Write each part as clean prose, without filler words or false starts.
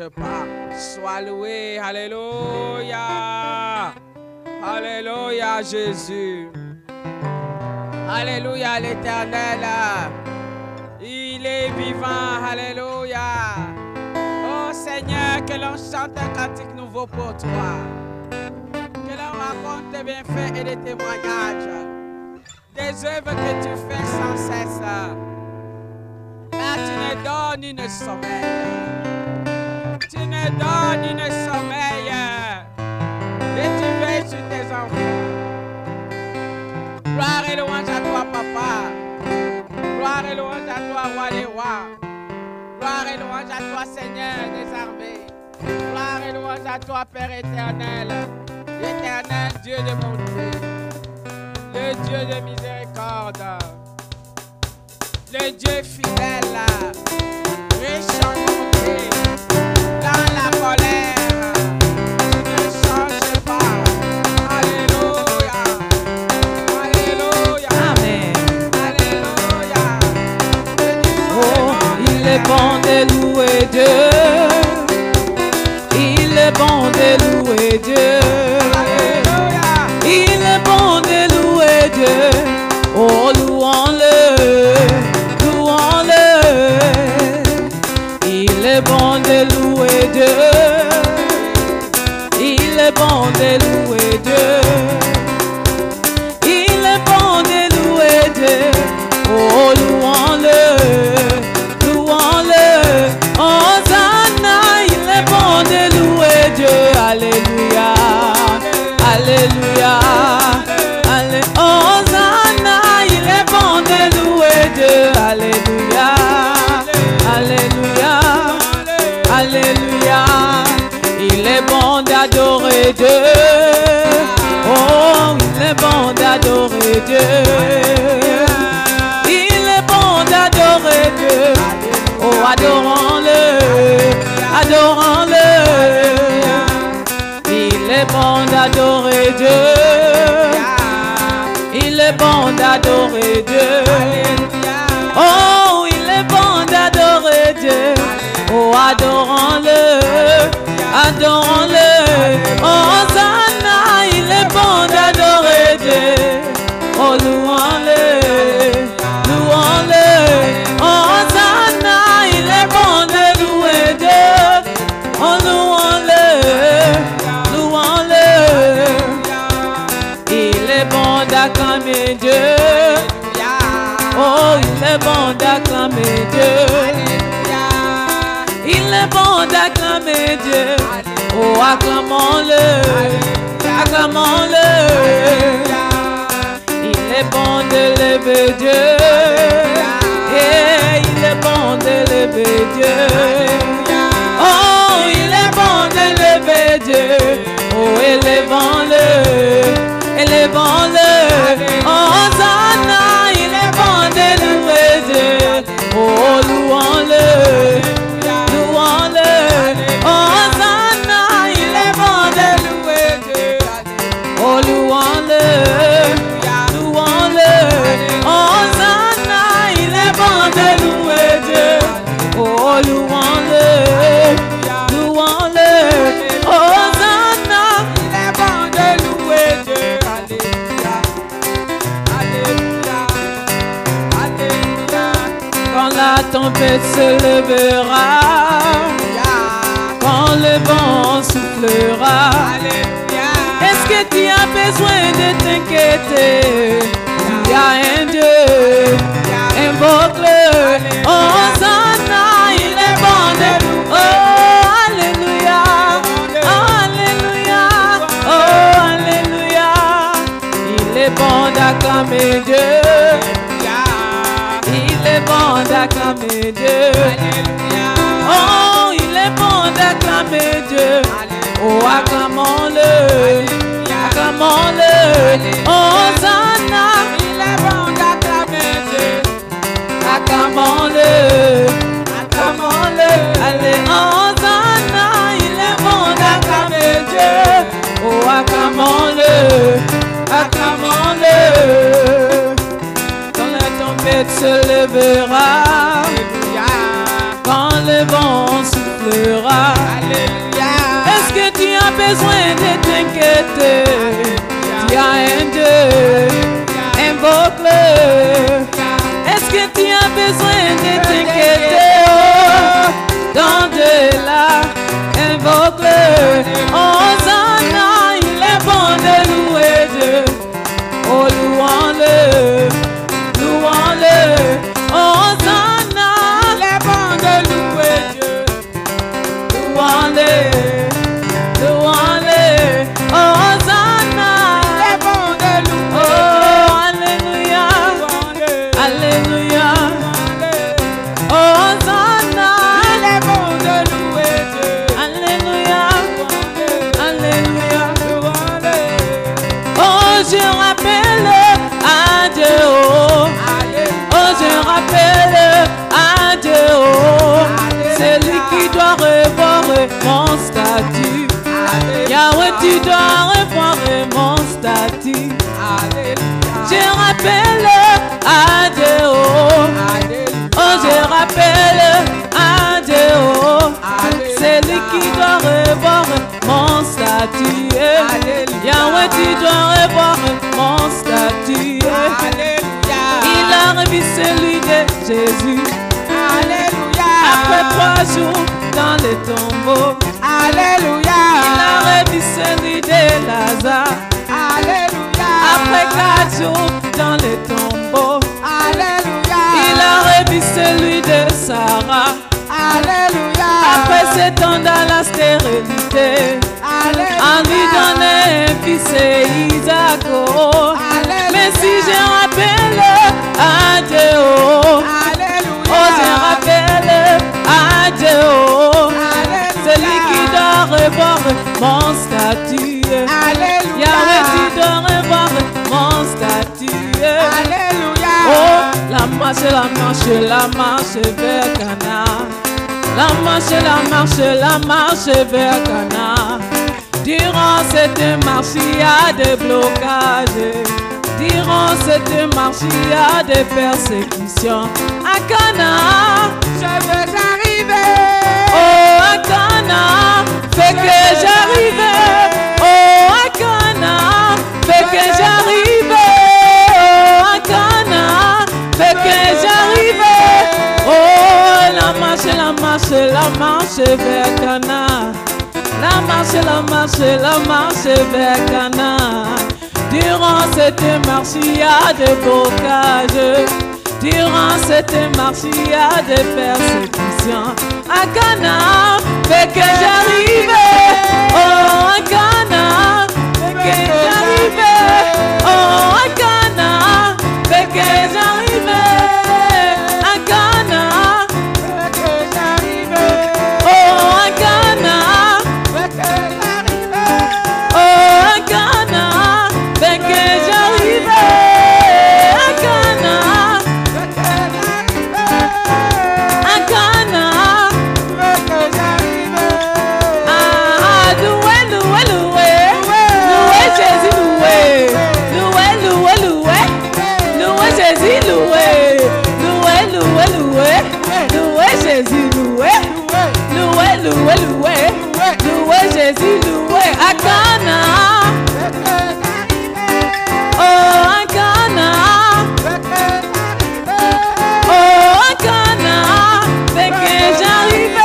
change pas. Sois loué. Alléluia. Alléluia, Jésus. Alléluia, l'Éternel. Il est vivant. Alléluia. Oh Seigneur, que l'on chante un cantique nouveau pour toi. Que l'on raconte tes bienfaits et des témoignages. Des œuvres que tu fais sans cesse. Mais tu ne donnes une sommeil. Tu ne donnes une sommeil. Et tu veilles sur tes enfants. Gloire et louange à toi, papa. Gloire et louange à toi, roi des rois. Gloire et louange à toi, Seigneur des armées. Gloire et louange à toi, Père éternel. L'éternel Dieu de bonté. Le Dieu de miséricorde. Le Dieu fidèle. Riche en bonté. Dans la colère. Tu ne changes pas. Alléluia. Alléluia. Amen. Alléluia. Oh, il est bon de louer Dieu. Il est bon de louer Dieu. Alléluia. Il est bon de louer Dieu. Oh, louons-le, louons-le. Il est bon de louer Dieu. Il est bon de louer Dieu. Il est bon de louer Dieu. Oh, louons-le, louons-le. Hosanna, il est bon de louer Dieu. Alléluia, alléluia. Hosanna, il est bon de louer Dieu. Alléluia, alléluia, alléluia. Il est bon d'adorer Dieu. Oh, il est bon d'adorer Dieu. Il est bon d'adorer Dieu. Oh, adorons-le, adorons-le. Il est bon d'adorer Dieu. Il est bon d'adorer Dieu. Oh, il est bon d'adorer Dieu. Oh, adorons-le, adorons-le. Hosanna, il est bon d'adorer Dieu. Oh, louons-le, louons-le. Hosanna, il est bon de louer Dieu. Oh, louons-le, louons-le. Il est bon d'acclamer Dieu. Oh, il est bon d'acclamer Dieu. Il est bon d'acclamer Dieu. Oh, acclamons-le, acclamons-le. Il est bon de lever Dieu. Et il est bon de lever Dieu. Oh, il est bon de lever Dieu. Oh, élevons-le, élevons-le. Hosanna, il est bon de louer Dieu. Oh, louons-le, louons-le. Hosanna, il est bon de louer Dieu. Oh, louons-le, louons-le. Hosanna, il est bon de louer Dieu. Oh, louons-le, louons-le. Hosanna, Il est bon de louer Dieu. Alléluia. Alléluia. Alléluia. quand la tempête se levera, quand le vent soufflera, Alléluia. est-ce que tu as besoin de t'inquiéter? Il y a un Dieu, invoque-le. Hosanna, il est bon de nous. Oh, alléluia, alléluia, oh, alléluia. Il est bon d'acclamer Dieu. Il est bon d'acclamer Dieu. Oh, il est bon d'acclamer Dieu. Oh, acclamons-le, acclamons-le. Hosanna, Il est bon d'acclamer Dieu. acclamons-le, acclamons-le. Allez, Hosanna, il est bon d'acclamer Dieu. Oh, acclamons-le, acclamons-le. Quand la tempête se levera, quand le vent soufflera, invoquera. Alléluia. Est-ce que tu as besoin de t'inquiéter? Tu as un Dieu, invoque-le. Est-ce que tu as besoin de t'inquiéter? Oh, dans de là, invoque-le. Hosanna, il est bon de louer Dieu. Oh, louons-le, louons-le. Hosanna, Il est bon de louer Dieu. louons-le, louons-le. Hosanna, Il est bon de louer. oh, alléluia, alléluia. Hosanna, Il est bon de louer Dieu. alléluia, alléluia. Oh, je rappelle à Dieu, oh, oh, je rappelle à Dieu, oh, c'est lui qui doit revoir mon statut. Yahweh, tu dois revoir mon statut. Je rappelle à Dieu, oh, oh, je rappelle à Dieu, oh, c'est lui qui doit revoir mon statut. Yahweh, tu dois revoir mon statut. Il a revu celui de Jésus. Après 3 jours dans le tombeau, il a revu celui de Lazare. Après 4 jours dans le tombeau, il a revu celui de Sarah. Après 7 ans dans la stérilité, on lui donnait un fils Isaac. Oh. Mais si je rappelle à Dieu, oh, oh, je rappelle à Dieu, oh, c'est lui qui doit revoir mon statut. Yahweh, tu dois revoir mon statut. Oh, la marche vers Canaan. La marche vers Canaan. Durant cette marche, il y a des blocages. Durant cette marche, il y a des persécutions. À Canaan, Je veux arriver. oh, à Canaan, fais que j'arrive. Oh, à Canaan, fais que j'arrive. Oh, à Canaan, fais que j'arrive. Oh, la marche vers Canaan. La marche vers Canaan. Durant cette marche, il y a des blocages. Durant cette marche, il y a des persécutions. À Canaan, fais que j'arrive. Oh, à Canaan, fais que j'arrive. Oh, à Canaan, fais que j'arrive. À Canaan, oh, à Canaan, oh, à Canaan, fais que j'arrive. À Canaan, à Canaan. Ah, loué, loué, loué. Loué Jésus, loué. Loué, loué, loué. Loué Jésus, loué. Loué, loué, loué. Loué Jésus, loué. Loué, loué, loué. Loué Jésus, loué. À Canaan. Oh, à Canaan. Oh, à Canaan. Fais que j'arrive.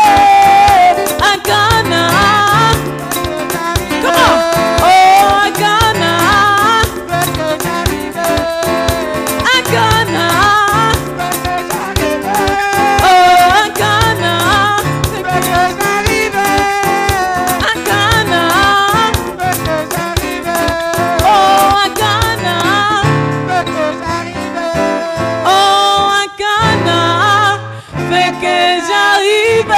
À Canaan. Comment? Oh, à Canaan. À Canaan. Oh, à Canaan. À Canaan. Oh, à Canaan. Oh, à Canaan. Fais que j'arrive.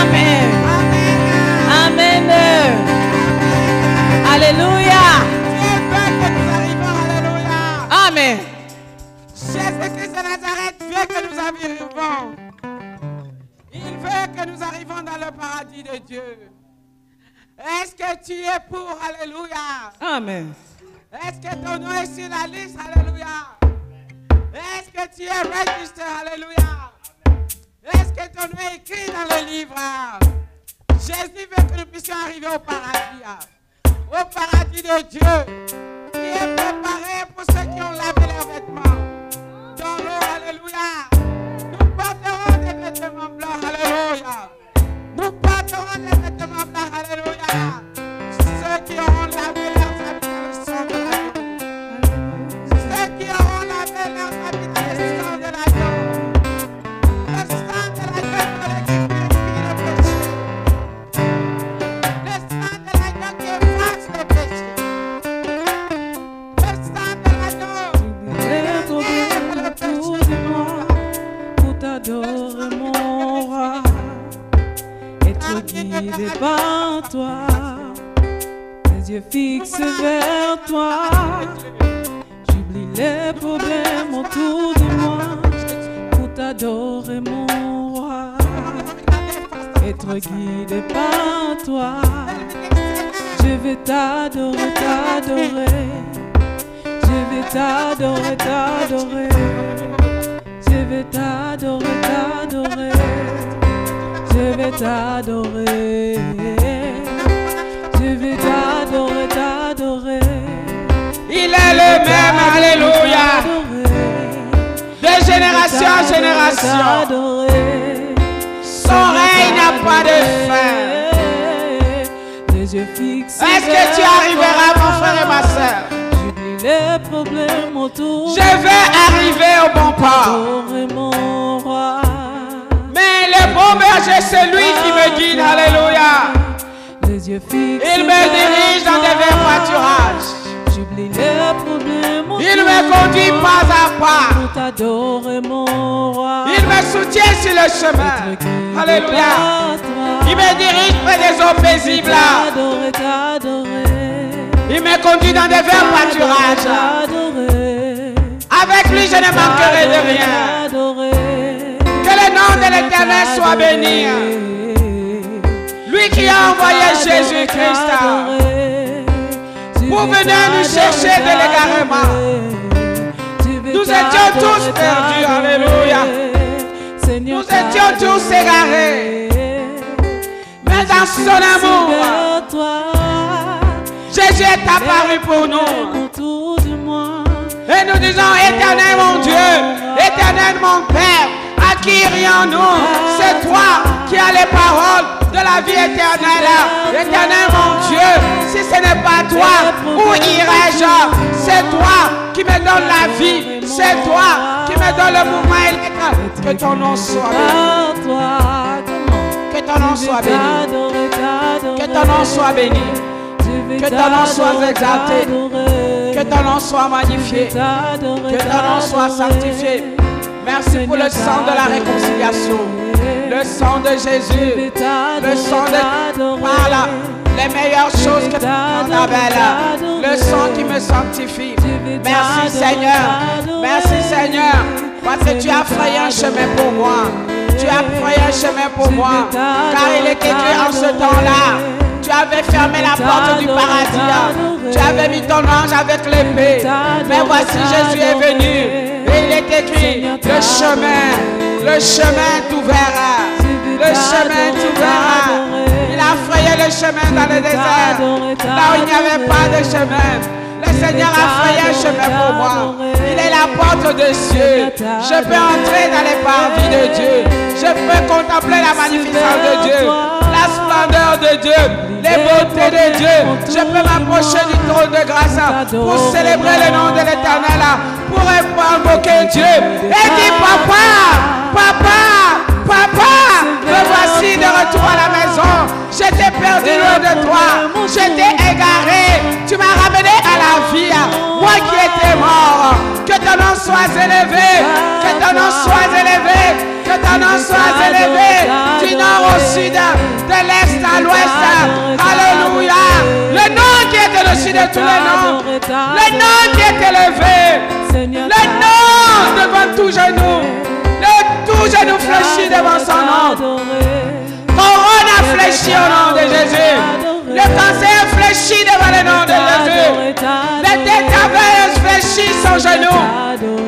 Amen. Amen. Alléluia. Amen. Jésus-Christ de Nazareth veut que nous arrivons. Il veut que nous arrivions dans le paradis de Dieu. Est-ce que tu es pour? Alléluia. Amen. Est-ce que ton nom est sur la liste? Alléluia. Est-ce que tu es registré? Alléluia. Est-ce que ton nom est écrit dans le livre? Jésus veut que nous puissions arriver au paradis. Au paradis de Dieu, qui est préparé pour ceux qui ont lavé leurs vêtements dans l'eau. Alléluia. Nous porterons des vêtements blancs. Alléluia. Nous porterons des vêtements blancs. Alléluia. Ceux qui auront lavé leurs habits dans le sang de l'agneau. Ceux qui auront lavé leurs habits dans le sang de l'agneau. Le sang de l'agneau pour les qui purifie le péché. Le sang de l'agneau qui efface le péché. Le sang de l'agneau qui enlève le péché. Pour t'adorer mon roi, être guidé par toi, les yeux fixés vers toi. J'oublie les problèmes autour de moi pour t'adorer mon roi, être guidé par toi. Je vais t'adorer, t'adorer. Je vais t'adorer, t'adorer. Je vais t'adorer, t'adorer. Je vais t'adorer. Je vais t'adorer, t'adorer. Il est le même, alléluia. De génération en génération. Son règne n'a pas de fin. Est-ce que tu arriveras, mon frère et ma soeur? Les problèmes autour. Je vais arriver au bon port. Mais le bon berger, c'est lui qui me guide. Alléluia. Il me dirige dans des verts pâturages. Il me conduit pas à pas. Il me soutient sur le chemin. Alléluia. Il me dirige près des eaux paisibles. Il me conduit dans des verts pâturages. Avec lui, je ne manquerai de rien. Que le nom de l'Éternel soit béni. Lui qui a envoyé Jésus-Christ pour venir nous chercher de l'égarement. Nous étions tous perdus. Alléluia. Nous étions tous égarés. Mais dans son amour, Jésus est apparu pour nous. Et nous disons, Éternel mon Dieu, Éternel mon Père, à qui irions-nous? C'est toi qui as les paroles de la vie éternelle. Éternel mon Dieu, si ce n'est pas toi, où irais-je? C'est toi qui me donne la vie. C'est toi qui me donne le mouvement électrique. Que ton nom soit béni. Que ton nom soit béni. Que ton nom soit béni. Que ton nom soit exalté. Que ton nom soit magnifié. Que ton nom soit sanctifié. Merci pour le sang de la réconciliation. Le sang de Jésus. Le sang de voilà, les meilleures choses que Abel. Le sang qui me sanctifie. Merci Seigneur. Merci Seigneur. Parce que tu as frayé un chemin pour moi. Tu as frayé un chemin pour moi. Car il est écrit en ce temps-là. Tu avais fermé la porte du paradis. Tu avais mis ton ange avec l'épée. Mais voici Jésus est venu. Et il est écrit, le chemin est ouvert. Le chemin est ouvert. Il a frayé le chemin dans le désert. Là où il n'y avait pas de chemin. Le Seigneur a frayé un chemin pour moi. Il est la porte de Dieu. Je peux entrer dans les parvis de Dieu. Je peux contempler la magnificence de Dieu. La splendeur de Dieu, les beautés de Dieu. Je peux m'approcher du trône de grâce pour célébrer le nom de l'Éternel, pour invoquer Dieu. Et dit, papa, papa, papa, me voici de retour à la maison. J'étais perdu loin de toi. J'étais égaré. Tu m'as ramené à la vie. Moi qui étais mort. Que ton nom soit élevé. Que ton nom soit élevé. Que ton nom soit élevé. Du nord au sud, de l'est à l'ouest. Alléluia. Le nom qui est au-dessus de tous les noms. Le nom qui est élevé. Le nom devant tout genou. Tout genou fléchit devant son nom. Couronne a fléchi au nom de Jésus. Le cancer fléchit devant le nom de Jésus. Les têtes aveuglées fléchissent au ton genou.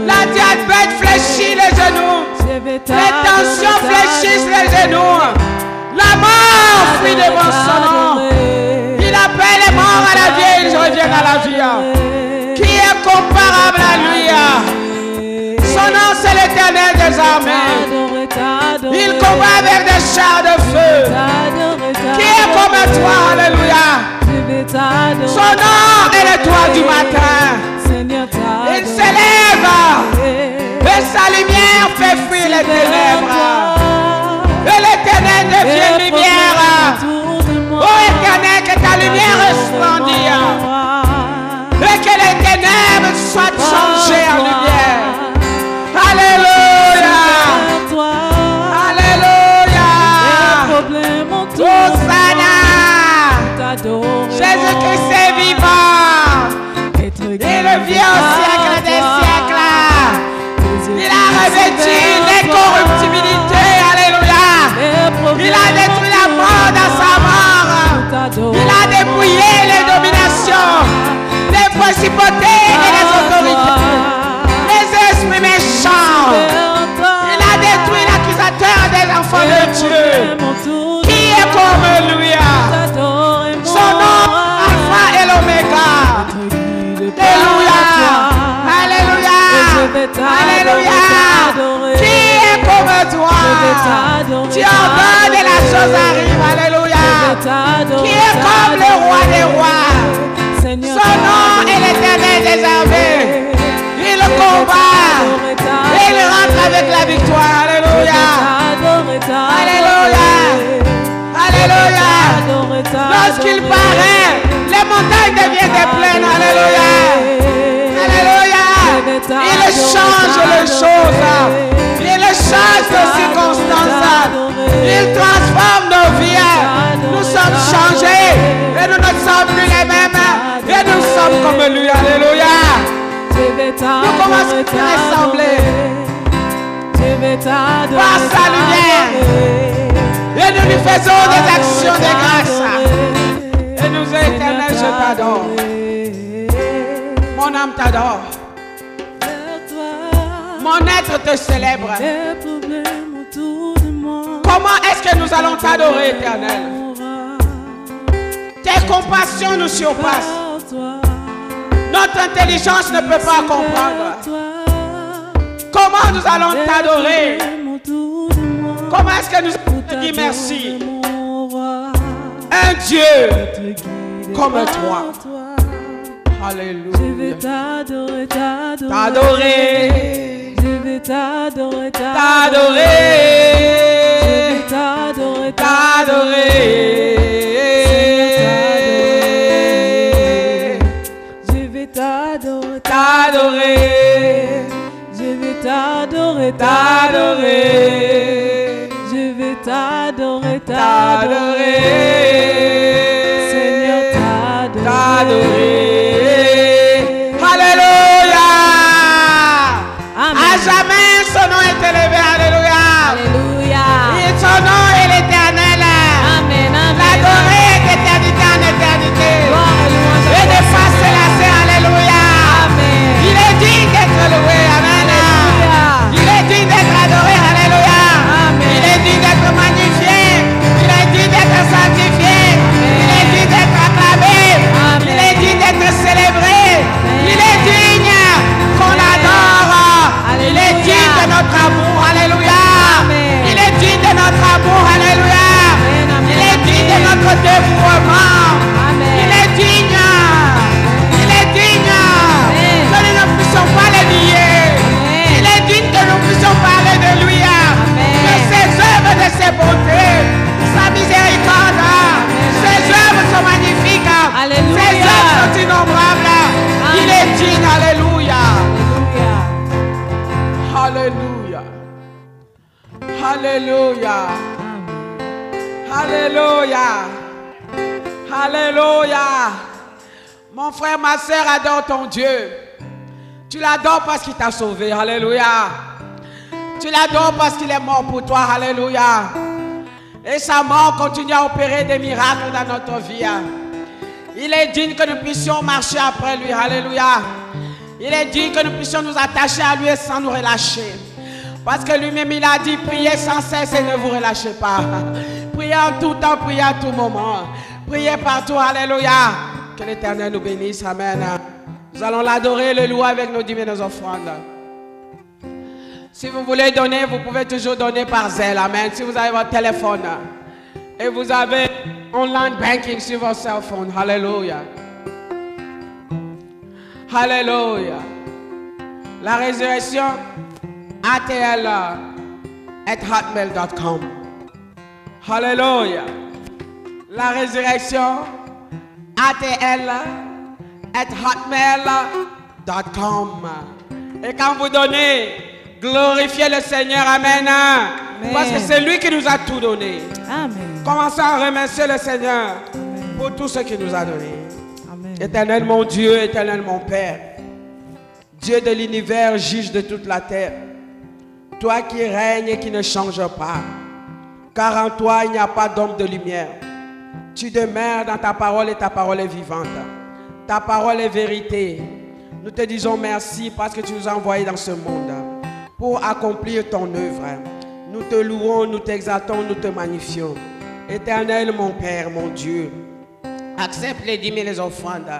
La diabète fléchit les genoux. Les tensions fléchissent les genoux. La mort fuit devant son nom. Il appelle les morts à la vie, ils reviennent à la vie. Qui est comparable à lui? Son nom c'est l'Éternel des armées. Il combat avec des chars de feu. Qui est comme toi? Alléluia. Son nom est le toit du matin. Il s'élève et sa lumière fait fuir les ténèbres. Et l'Éternel devient lumière. Oh Éternel, que ta lumière resplendisse. Et que les ténèbres soient changées en lumière. Alléluia. Alléluia. Hosanna. Jésus-Christ est vivant. Il vit au siècle des siècles. Il a revêtu l'incorruptibilité. Alléluia. Il a détruit la mort dans sa mort. Il a dépouillé les dominations, les principautés et les autorités, les esprits méchants. Il a détruit l'accusateur des enfants de Dieu. Qui est comme lui? Son nom, Alpha et l'Oméga. Alléluia. Alléluia. Alléluia. Qui est comme toi? Tu ordonnes et la chose arrive. Alléluia. Qui est comme le roi des rois? Son nom est l'Éternel des armées. Il combat et il rentre avec la victoire. Alléluia. Alléluia. Alléluia. Lorsqu'il paraît, les montagnes deviennent des plaines. Alléluia. Alléluia. Il change les choses. Il change les circonstances. Il transforme nos vies. Nous sommes changés. Et nous ne sommes plus les mêmes. Et nous sommes comme lui. Alléluia. Nous commençons à ressembler par sa lumière. Et nous lui faisons des actions de grâce. Et nous, Éternel, je t'adore. Mon âme t'adore. Mon être te célèbre. Comment est-ce que nous allons t'adorer, Éternel? Tes compassions nous surpassent. Notre intelligence ne peut pas comprendre. Comment nous allons t'adorer? Comment est-ce que nous allons te dire merci? Un Dieu comme toi. Alléluia. Je vais t'adorer, t'adorer. Je vais t'adorer, t'adorer. Je vais t'adorer, t'adorer. Je vais t'adorer, t'adorer. Je vais t'adorer, t'adorer. Je vais t'adorer, t'adorer. Seigneur, t'adorer. Alléluia. Amen. À jamais son nom est élevé. Alléluia. Alléluia. Et son nom est l'Éternel. Amen. L'adorer d'éternité en éternité. Et de face la terre. Alléluia. Amen. Il est digne d'être loué. Amen. Il est digne d'être adoré. Alléluia. Amen. Il est digne d'être magnifié. Il est digne d'être sanctifié. Il est digne d'être acclamé. Amen. Il est digne d'être célébré. Il est digne qu'on l'adore. Il est digne de notre amour. Alléluia. Amen. Il est digne de notre amour. Alléluia. Amen. Il est digne de notre dévouement. Amen. Il est digne. Il est digne que nous ne puissions pas le nier. Il est digne que nous puissions parler de lui, de ses œuvres, de ses bontés, sa miséricorde. Ses œuvres sont magnifiques. Alléluia. Ses œuvres sont innombrables. Amen. Il est digne. Alléluia. Alléluia. Alléluia. Alléluia. Alléluia. Mon frère, ma soeur, adore ton Dieu. Tu l'adores parce qu'il t'a sauvé. Alléluia. Tu l'adores parce qu'il est mort pour toi. Alléluia. Et sa mort continue à opérer des miracles dans notre vie. Il est digne que nous puissions marcher après lui. Alléluia. Il est dit que nous puissions nous attacher à lui sans nous relâcher. Parce que lui-même, il a dit, priez sans cesse et ne vous relâchez pas. Priez en tout temps, priez à tout moment. Priez partout, alléluia. Que l'Éternel nous bénisse, amen. Nous allons l'adorer, le louer avec nos dîmes et nos offrandes. Si vous voulez donner, vous pouvez toujours donner par zèle, amen. Si vous avez votre téléphone et vous avez online banking sur votre cell phone, alléluia. Alléluia. La résurrection, atl@hotmail.com. Alléluia. La résurrection, atl@hotmail.com. Et quand vous donnez, glorifiez le Seigneur, amen. Parce que c'est lui qui nous a tout donné. Amen. Commençons à remercier le Seigneur pour tout ce qu'il nous a donné. Amen. Éternel mon Dieu, éternel mon Père, Dieu de l'univers, juge de toute la terre, toi qui règnes et qui ne changes pas, car en toi il n'y a pas d'ombre de lumière. Tu demeures dans ta parole et ta parole est vivante. Ta parole est vérité. Nous te disons merci parce que tu nous as envoyés dans ce monde pour accomplir ton œuvre. Nous te louons, nous t'exaltons, nous te magnifions. Éternel mon Père, mon Dieu, accepte les dîmes et les offrandes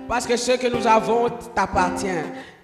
parce que ce que nous avons t'appartient.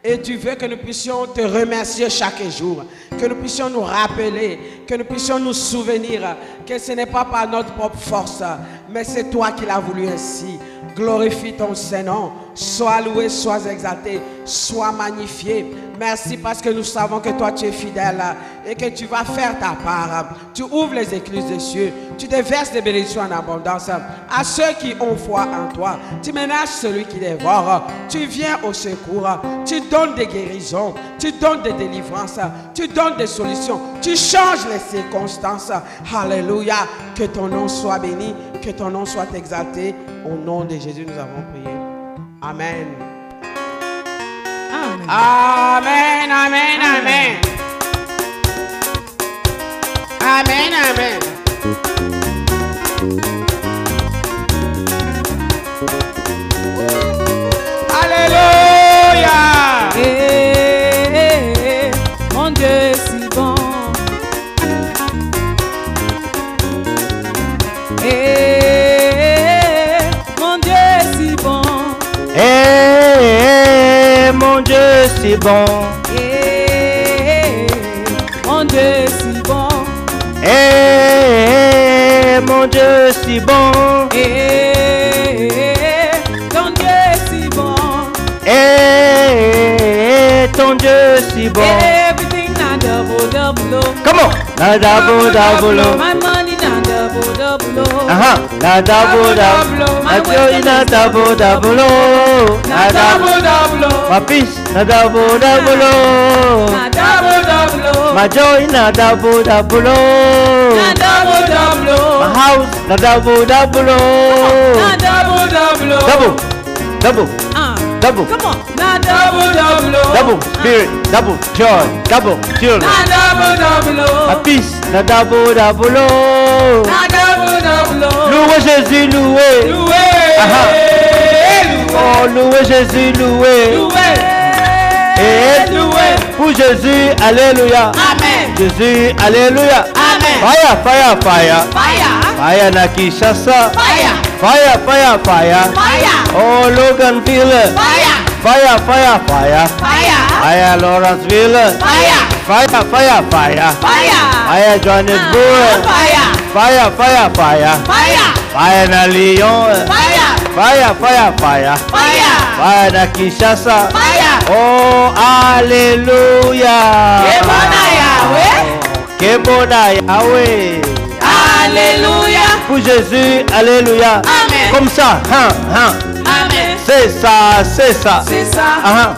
Et tu veux que nous puissions te remercier chaque jour, que nous puissions nous rappeler, que nous puissions nous souvenir que ce n'est pas par notre propre force, mais c'est toi qui l'as voulu ainsi. Glorifie ton Saint-Nom, sois loué, sois exalté, sois magnifié. Merci parce que nous savons que toi tu es fidèle et que tu vas faire ta part. Tu ouvres les écluses des cieux, tu déverses des bénédictions en abondance à ceux qui ont foi en toi. Tu ménages celui qui dévore, tu viens au secours, tu donnes des guérisons, tu donnes des délivrances, tu donnes des solutions, tu changes les circonstances. Alléluia, que ton nom soit béni, que ton nom soit exalté. Au nom de Jésus, nous avons prié. Amen. Amen, amen, amen. Amen, amen. Alléluia. Mon Dieu si bon. Mon Dieu si bon. Mon Dieu si bon. Mon Dieu si bon. Mon Dieu si bon. Ton Dieu si bon. Ton Dieu si bon. Everything na double double. Come on. Na double double. My money na double double. Na double double. My joy na double double. Na double double. My peace na double double. Na double double. My joy na double double. Na double double. My house na double double. Na double double. Double, double, double. Come on. Na double double. Double spirit, double joy, double children. Na double double. My peace na double double. Na double double. Louez Jésus, louez. Loué. Oh, louez Jésus, louez. Loué. Et Loué. pour Jésus, alléluia. Amen. Jésus, alléluia. Amen. Fire, fire, fire. Fire. Fire na Kinshasa. Fire. Fire, fire, fire. Fire. Oh, Loganville. Fire. Fire, fire, fire. Fire. Fire, Lawrenceville. Fire. Fire, fire, fire. Fire. Fire, Johannesburg. Fire. Fire, fire, fire. Fire. Fire na Lyon. Fire. Fire, fire, fire. Fire. Fire na Kinshasa. Fire. Oh, alléluia. Kebona Yahweh. Kebona Yahweh. Alléluia. Pour Jésus, alléluia. Amen. Comme ça, Amen. c'est ça, c'est ça. C'est ça.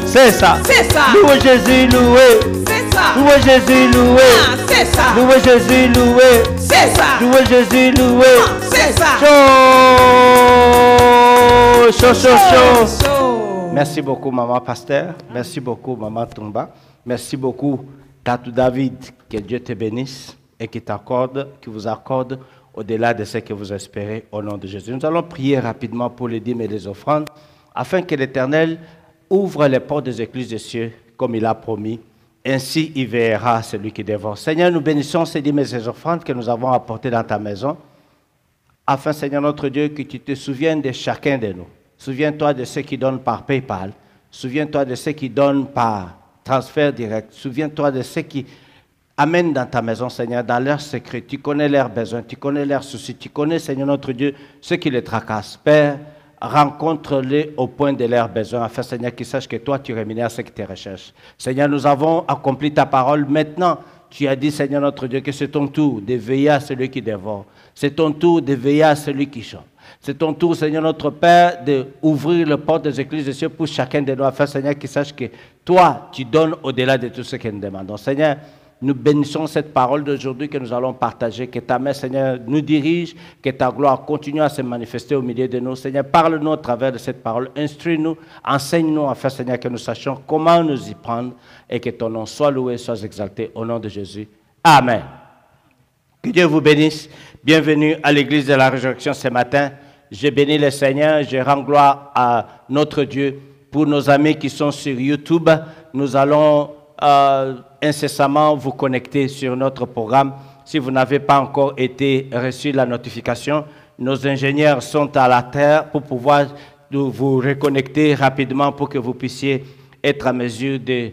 C'est ça. C'est ça. Louez Jésus, louez. C'est ça. Louez Jésus, louez. C'est ça. Louez Jésus, louez. C'est ça. Louez Jésus, louez. C'est ça. Chaud, chaud, chaud, chaud. So. Merci beaucoup, maman pasteur. Merci beaucoup, maman Tumba. Merci beaucoup, Tatou David. Que Dieu te bénisse et qu'il vous accorde au-delà de ce que vous espérez au nom de Jésus. Nous allons prier rapidement pour les dîmes et les offrandes afin que l'Éternel ouvre les portes des écluses des cieux, comme il a promis. Ainsi, il verra celui qui dévore. Seigneur, nous bénissons ces dîmes et ces offrandes que nous avons apportées dans ta maison, afin, Seigneur notre Dieu, que tu te souviennes de chacun de nous. Souviens-toi de ceux qui donnent par PayPal. Souviens-toi de ceux qui donnent par transfert direct. Souviens-toi de ceux qui amènent dans ta maison, Seigneur, dans leurs secrets. Tu connais leurs besoins, tu connais leurs soucis. Tu connais, Seigneur notre Dieu, ceux qui les tracassent. Père, rencontre-les au point de leurs besoins, afin, Seigneur, qu'ils sachent que toi, tu rémunères ceux qui te recherchent. Seigneur, nous avons accompli ta parole. Maintenant, tu as dit, Seigneur notre Dieu, que c'est ton tour de veiller à celui qui dévore. C'est ton tour de veiller à celui qui chante. C'est ton tour, Seigneur notre Père, d'ouvrir les portes des églises des cieux pour chacun de nous, afin, Seigneur, qu'ils sachent que toi, tu donnes au-delà de tout ce que nous demandons. Seigneur, nous bénissons cette parole d'aujourd'hui que nous allons partager. Que ta main, Seigneur, nous dirige, que ta gloire continue à se manifester au milieu de nous. Seigneur, parle-nous à travers de cette parole. Instruis-nous, enseigne-nous, afin, Seigneur, que nous sachions comment nous y prendre et que ton nom soit loué, soit exalté. Au nom de Jésus. Amen. Que Dieu vous bénisse. Bienvenue à l'église de la résurrection ce matin. Je bénis le Seigneur, je rends gloire à notre Dieu. Pour nos amis qui sont sur YouTube, nous allons incessamment vous connecter sur notre programme. Si vous n'avez pas encore été reçu la notification, nos ingénieurs sont à la terre pour pouvoir vous reconnecter rapidement pour que vous puissiez être à mesure de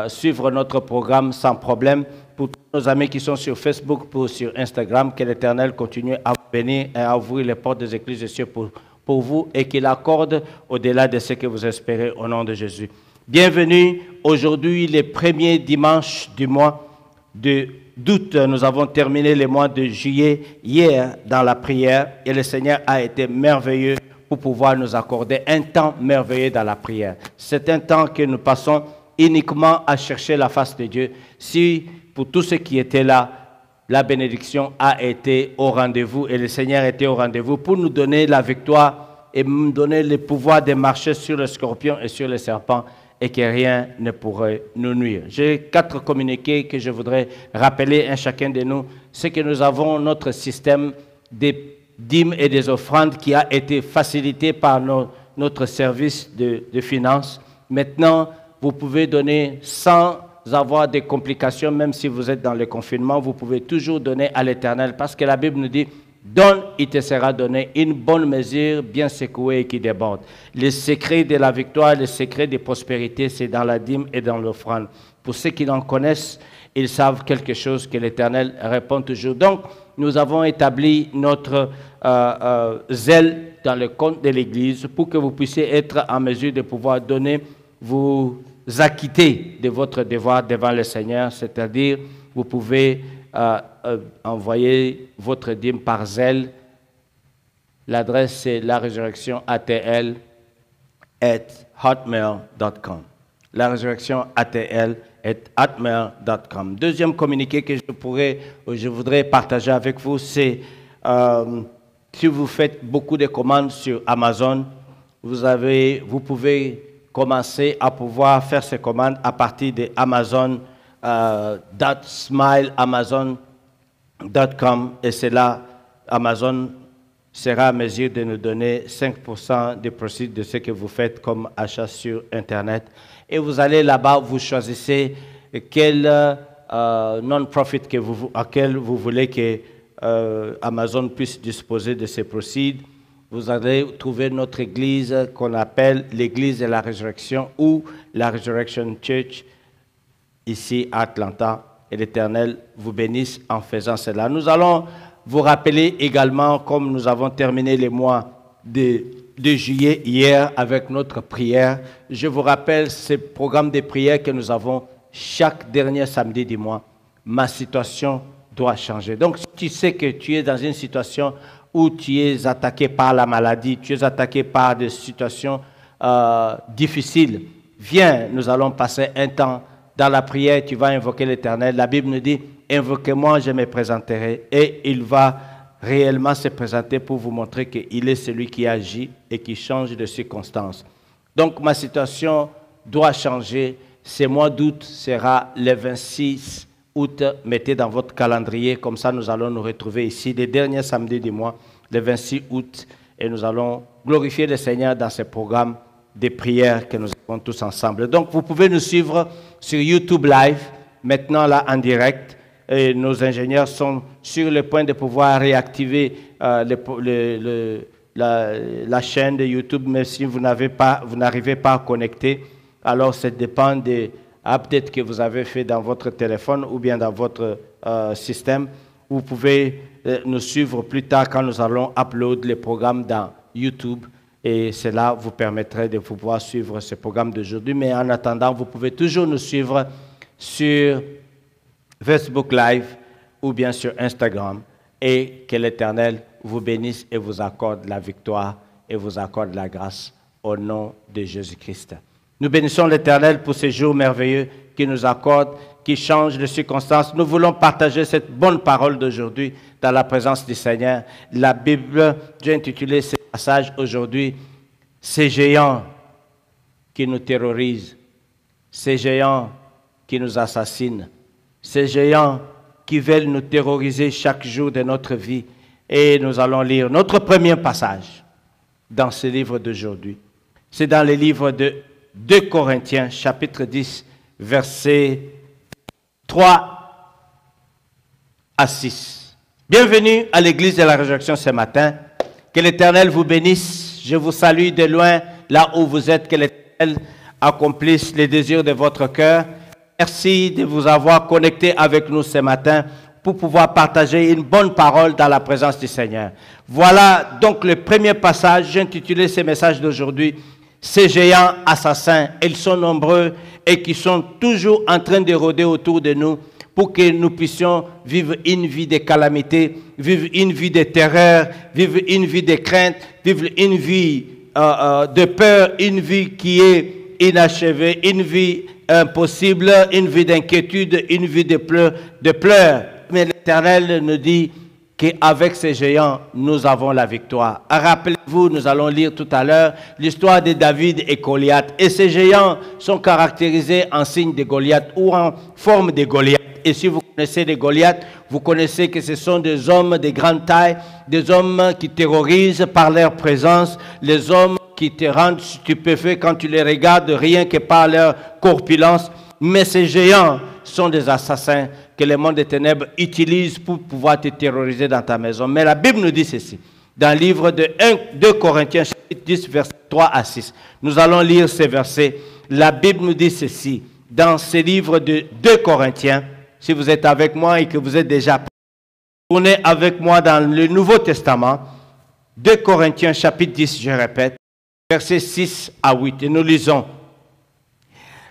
suivre notre programme sans problème. Pour tous nos amis qui sont sur Facebook, sur Instagram, que l'Éternel continue à vous bénir et à ouvrir les portes des églises des cieux pour vous et qu'il accorde au-delà de ce que vous espérez au nom de Jésus. Bienvenue, aujourd'hui, le premier dimanche du mois d'août. Nous avons terminé le mois de juillet hier dans la prière et le Seigneur a été merveilleux pour pouvoir nous accorder un temps merveilleux dans la prière. C'est un temps que nous passons uniquement à chercher la face de Dieu. Si pour tous ceux qui étaient là, la bénédiction a été au rendez-vous et le Seigneur était au rendez-vous pour nous donner la victoire et nous donner le pouvoir de marcher sur le scorpion et sur le serpent et que rien ne pourrait nous nuire. J'ai 4 communiqués que je voudrais rappeler à chacun de nous. C'est que nous avons notre système des dîmes et des offrandes qui a été facilité par notre service de finances. Maintenant, vous pouvez donner sans avoir des complications, même si vous êtes dans le confinement, vous pouvez toujours donner à l'Éternel parce que la Bible nous dit « Donne, il te sera donné une bonne mesure, bien secouée et qui déborde. » Le secret de la victoire, le secret de prospérité, c'est dans la dîme et dans l'offrande. Pour ceux qui l'en connaissent, ils savent quelque chose que l'Éternel répond toujours. Donc, nous avons établi notre zèle dans le compte de l'Église pour que vous puissiez être en mesure de pouvoir donner, vous acquitter de votre devoir devant le Seigneur, c'est-à-dire vous pouvez envoyer votre dîme par zèle. L'adresse c'est la résurrection ATL@hotmail.com. La résurrection ATL@hotmail.com. Deuxième communiqué que je voudrais partager avec vous, c'est si vous faites beaucoup de commandes sur Amazon, vous pouvez commencer à pouvoir faire ces commandes à partir de Amazon. .smileamazon.com et c'est là, Amazon sera à mesure de nous donner 5% des profits de ce que vous faites comme achat sur Internet. Et vous allez là-bas, vous choisissez quel non-profit auquel vous voulez que Amazon puisse disposer de ces profits. Vous allez trouver notre église qu'on appelle l'église de la résurrection ou la Resurrection Church ici à Atlanta, et l'Éternel vous bénisse en faisant cela. Nous allons vous rappeler également, comme nous avons terminé le mois de juillet hier avec notre prière, je vous rappelle ce programme de prière que nous avons chaque dernier samedi du mois. Ma situation doit changer. Donc, si tu sais que tu es dans une situation où tu es attaqué par la maladie, tu es attaqué par des situations difficiles, viens, nous allons passer un temps dans la prière, tu vas invoquer l'Éternel. La Bible nous dit, invoquez-moi, je me présenterai. Et il va réellement se présenter pour vous montrer qu'il est celui qui agit et qui change de circonstances. Donc, ma situation doit changer. Ce mois d'août sera le 26 août. Mettez dans votre calendrier, comme ça nous allons nous retrouver ici, les derniers samedis du mois, le 26 août. Et nous allons glorifier le Seigneur dans ce programme des prières que nous avons tous ensemble. Donc, vous pouvez nous suivre sur YouTube Live, maintenant là en direct. Et nos ingénieurs sont sur le point de pouvoir réactiver la chaîne de YouTube, mais si vous n'arrivez pas à connecter, alors ça dépend des updates que vous avez fait dans votre téléphone ou bien dans votre système. Vous pouvez nous suivre plus tard quand nous allons upload les programmes dans YouTube et cela vous permettrait de pouvoir suivre ce programme d'aujourd'hui. Mais en attendant, vous pouvez toujours nous suivre sur Facebook Live ou bien sur Instagram et que l'Éternel vous bénisse et vous accorde la victoire et vous accorde la grâce au nom de Jésus-Christ. Nous bénissons l'Éternel pour ces jours merveilleux qu'il nous accorde, qui changent les circonstances. Nous voulons partager cette bonne parole d'aujourd'hui dans la présence du Seigneur. La Bible, j'ai intitulé ce passage aujourd'hui, « Ces géants qui nous terrorisent, ces géants qui nous assassinent, ces géants qui veulent nous terroriser chaque jour de notre vie. » Et nous allons lire notre premier passage dans ce livre d'aujourd'hui. C'est dans le livre de 2 Corinthiens, chapitre 10, versets 3 à 6. Bienvenue à l'église de la Résurrection ce matin. Que l'Éternel vous bénisse. Je vous salue de loin, là où vous êtes. Que l'Éternel accomplisse les désirs de votre cœur. Merci de vous avoir connecté avec nous ce matin pour pouvoir partager une bonne parole dans la présence du Seigneur. Voilà donc le premier passage. J'ai intitulé ce message d'aujourd'hui, « Ces géants assassins ». Ils sont nombreux et qui sont toujours en train de rôder autour de nous pour que nous puissions vivre une vie de calamité, vivre une vie de terreur, vivre une vie de crainte, vivre une vie de peur, une vie qui est inachevée, une vie impossible, une vie d'inquiétude, une vie de pleurs. Mais l'Éternel nous dit qu'avec ces géants, nous avons la victoire. Rappelez-vous, nous allons lire tout à l'heure l'histoire de David et Goliath. Et ces géants sont caractérisés en signe de Goliath ou en forme de Goliath. Et si vous connaissez les Goliaths, vous connaissez que ce sont des hommes de grande taille, des hommes qui terrorisent par leur présence, les hommes qui te rendent stupéfait quand tu les regardes, rien que par leur corpulence. Mais ces géants sont des assassins que le monde des ténèbres utilise pour pouvoir te terroriser dans ta maison. Mais la Bible nous dit ceci, dans le livre de 2 Corinthiens, chapitre 10, versets 3 à 6. Nous allons lire ces versets. La Bible nous dit ceci, dans ce livre de 2 Corinthiens, si vous êtes avec moi et que vous êtes déjà tourné avec moi dans le Nouveau Testament, 2 Corinthiens, chapitre 10, je répète, versets 6 à 8. Et nous lisons.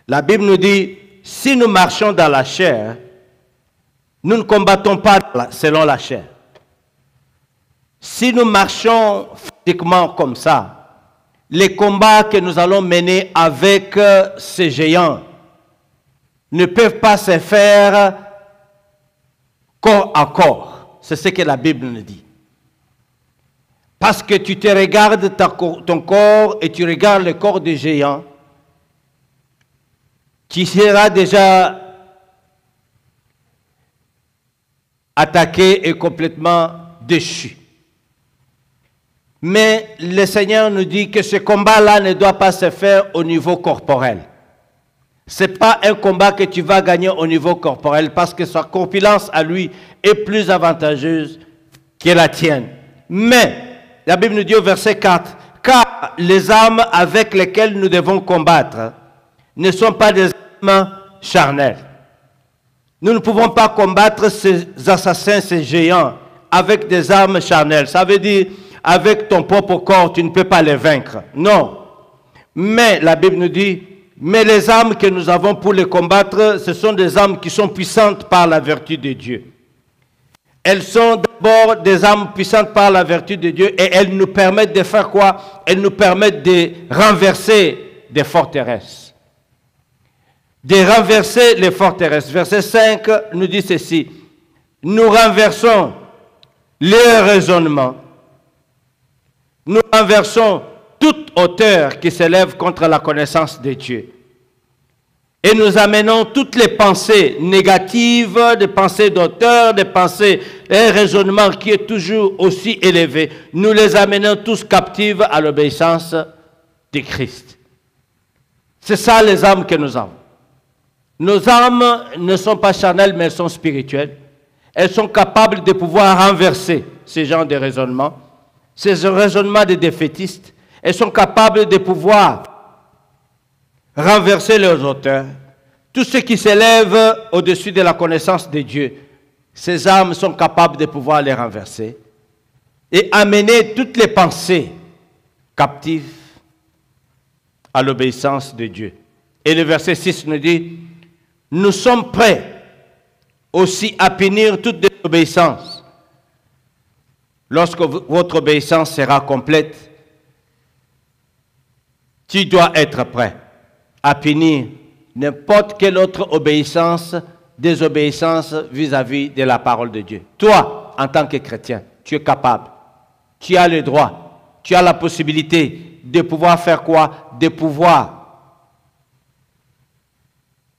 La Bible nous dit, si nous marchons dans la chair, nous ne combattons pas selon la chair. Si nous marchons physiquement comme ça, les combats que nous allons mener avec ces géants ne peuvent pas se faire corps à corps. C'est ce que la Bible nous dit. Parce que tu te regardes ton corps et tu regardes le corps des géants, tu seras déjà attaqué et complètement déchu. Mais le Seigneur nous dit que ce combat-là ne doit pas se faire au niveau corporel. Ce n'est pas un combat que tu vas gagner au niveau corporel parce que sa corpulence à lui est plus avantageuse que la tienne. Mais, la Bible nous dit au verset 4, « Car les armes avec lesquelles nous devons combattre ne sont pas des armes charnelles. » Nous ne pouvons pas combattre ces assassins, ces géants, avec des armes charnelles. Ça veut dire, avec ton propre corps, tu ne peux pas les vaincre. Non. Mais la Bible nous dit, mais les armes que nous avons pour les combattre, ce sont des armes qui sont puissantes par la vertu de Dieu. Elles sont d'abord des armes puissantes par la vertu de Dieu et elles nous permettent de faire quoi? Elles nous permettent de renverser des forteresses. De renverser les forteresses. Verset 5 nous dit ceci. Nous renversons les raisonnements. Nous renversons toute hauteur qui s'élève contre la connaissance de Dieu. Et nous amenons toutes les pensées négatives, des pensées d'auteur, des pensées, un raisonnement qui est toujours aussi élevé. Nous les amenons tous captives à l'obéissance de Christ. C'est ça les armes que nous avons. Nos armes ne sont pas charnelles, mais elles sont spirituelles. Elles sont capables de pouvoir renverser ce genre de raisonnement, ces raisonnements de défaitistes. Elles sont capables de pouvoir renverser leurs auteurs. Tout ce qui s'élève au-dessus de la connaissance de Dieu, ces armes sont capables de pouvoir les renverser et amener toutes les pensées captives à l'obéissance de Dieu. Et le verset 6 nous dit, nous sommes prêts aussi à punir toute désobéissance. Lorsque votre obéissance sera complète, tu dois être prêt à punir n'importe quelle autre obéissance, désobéissance vis-à-vis de la parole de Dieu. Toi, en tant que chrétien, tu es capable, tu as le droit, tu as la possibilité de pouvoir faire quoi? De pouvoir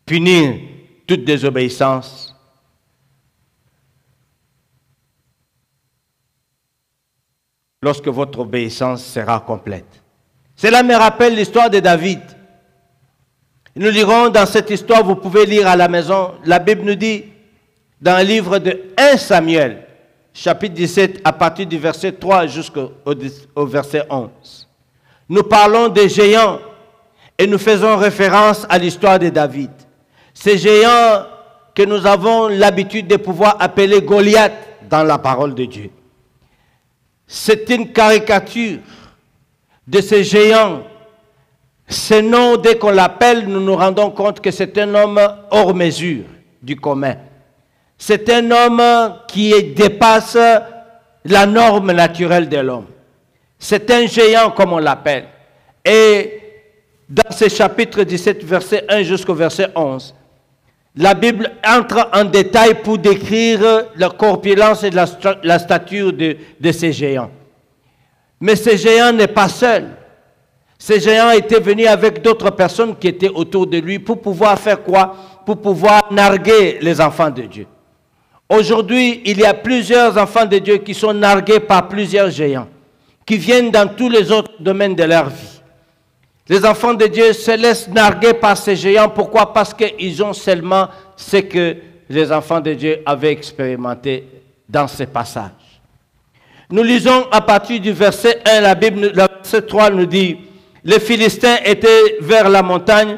punir toute désobéissance. Lorsque votre obéissance sera complète. Cela me rappelle l'histoire de David. Nous lirons dans cette histoire, vous pouvez lire à la maison, la Bible nous dit, dans le livre de 1 Samuel, chapitre 17, à partir du verset 3 jusqu'au verset 11. Nous parlons des géants et nous faisons référence à l'histoire de David. Ces géants que nous avons l'habitude de pouvoir appeler Goliath dans la parole de Dieu. C'est une caricature de ces géants. Ce nom, dès qu'on l'appelle, nous nous rendons compte que c'est un homme hors mesure du commun. C'est un homme qui dépasse la norme naturelle de l'homme. C'est un géant, comme on l'appelle. Et dans ce chapitre 17, verset 1 jusqu'au verset 11, la Bible entre en détail pour décrire la corpulence et la stature de ces géants. Mais ce géant n'est pas seul. Ce géant était venu avec d'autres personnes qui étaient autour de lui pour pouvoir faire quoi? Pour pouvoir narguer les enfants de Dieu. Aujourd'hui, il y a plusieurs enfants de Dieu qui sont nargués par plusieurs géants, qui viennent dans tous les autres domaines de leur vie. Les enfants de Dieu se laissent narguer par ces géants. Pourquoi? Parce qu'ils ont seulement ce que les enfants de Dieu avaient expérimenté dans ces passages. Nous lisons à partir du verset 1, la Bible, le verset 3 nous dit, les Philistins étaient vers la montagne.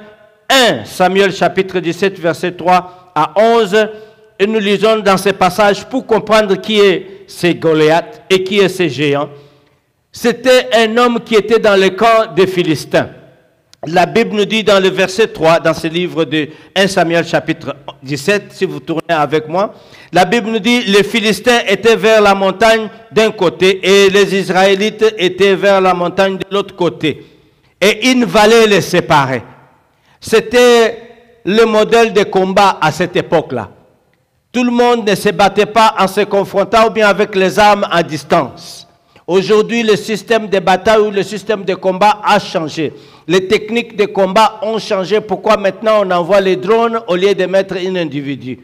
1 Samuel chapitre 17, verset 3 à 11. Et nous lisons dans ces passages pour comprendre qui est ces Goliath et qui est ces géants. C'était un homme qui était dans le camp des Philistins. La Bible nous dit dans le verset 3, dans ce livre de 1 Samuel chapitre 17, si vous tournez avec moi, la Bible nous dit, les Philistins étaient vers la montagne d'un côté et les Israélites étaient vers la montagne de l'autre côté. Et une vallée les séparait. C'était le modèle de combat à cette époque-là. Tout le monde ne se battait pas en se confrontant ou bien avec les armes à distance. Aujourd'hui, le système de bataille ou le système de combat a changé. Les techniques de combat ont changé. Pourquoi maintenant on envoie les drones au lieu de mettre un individu?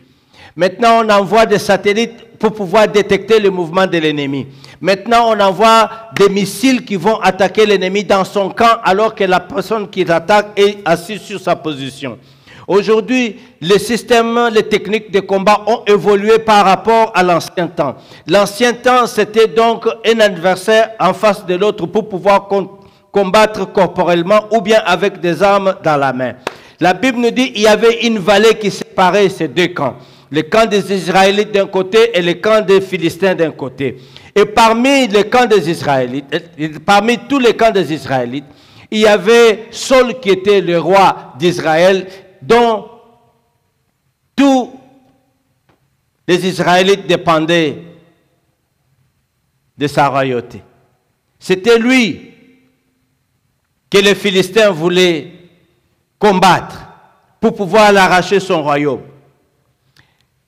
Maintenant on envoie des satellites pour pouvoir détecter le mouvement de l'ennemi. Maintenant on envoie des missiles qui vont attaquer l'ennemi dans son camp alors que la personne qui l'attaque est assise sur sa position. Aujourd'hui, les systèmes, les techniques de combat ont évolué par rapport à l'ancien temps. L'ancien temps, c'était donc un adversaire en face de l'autre pour pouvoir combattre corporellement ou bien avec des armes dans la main. La Bible nous dit qu'il y avait une vallée qui séparait ces deux camps. Le camp des Israélites d'un côté et le camp des Philistins d'un côté. Et parmi les camps des Israélites, parmi tous les camps des Israélites, il y avait Saul qui était le roi d'Israël, dont tous les Israélites dépendaient de sa royauté. C'était lui que les Philistins voulaient combattre pour pouvoir l'arracher son royaume.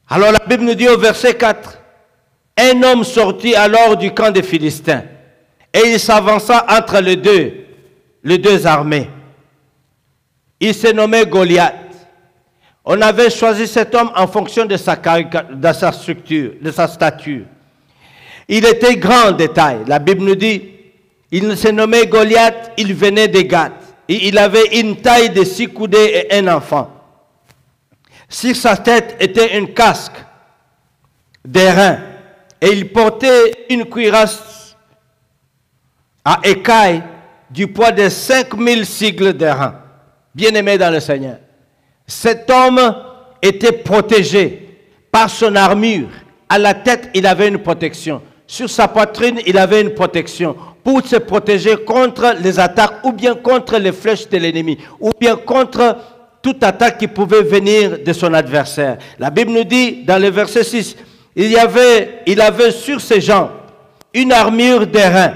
Alors la Bible nous dit au verset 4, un homme sortit alors du camp des Philistins et il s'avança entre les deux armées. Il se nommait Goliath. On avait choisi cet homme en fonction de sa structure, de sa stature. Il était grand de taille. La Bible nous dit, il se nommait Goliath, il venait de Gath. Et il avait une taille de 6 coudées et un enfant. Sur sa tête était un casque d'airain. Et il portait une cuirasse à écailles du poids de 5000 sigles d'airain. Bien-aimé dans le Seigneur. Cet homme était protégé par son armure. À la tête, il avait une protection. Sur sa poitrine, il avait une protection pour se protéger contre les attaques ou bien contre les flèches de l'ennemi ou bien contre toute attaque qui pouvait venir de son adversaire. La Bible nous dit dans le verset 6, il avait sur ses jambes une armure d'airain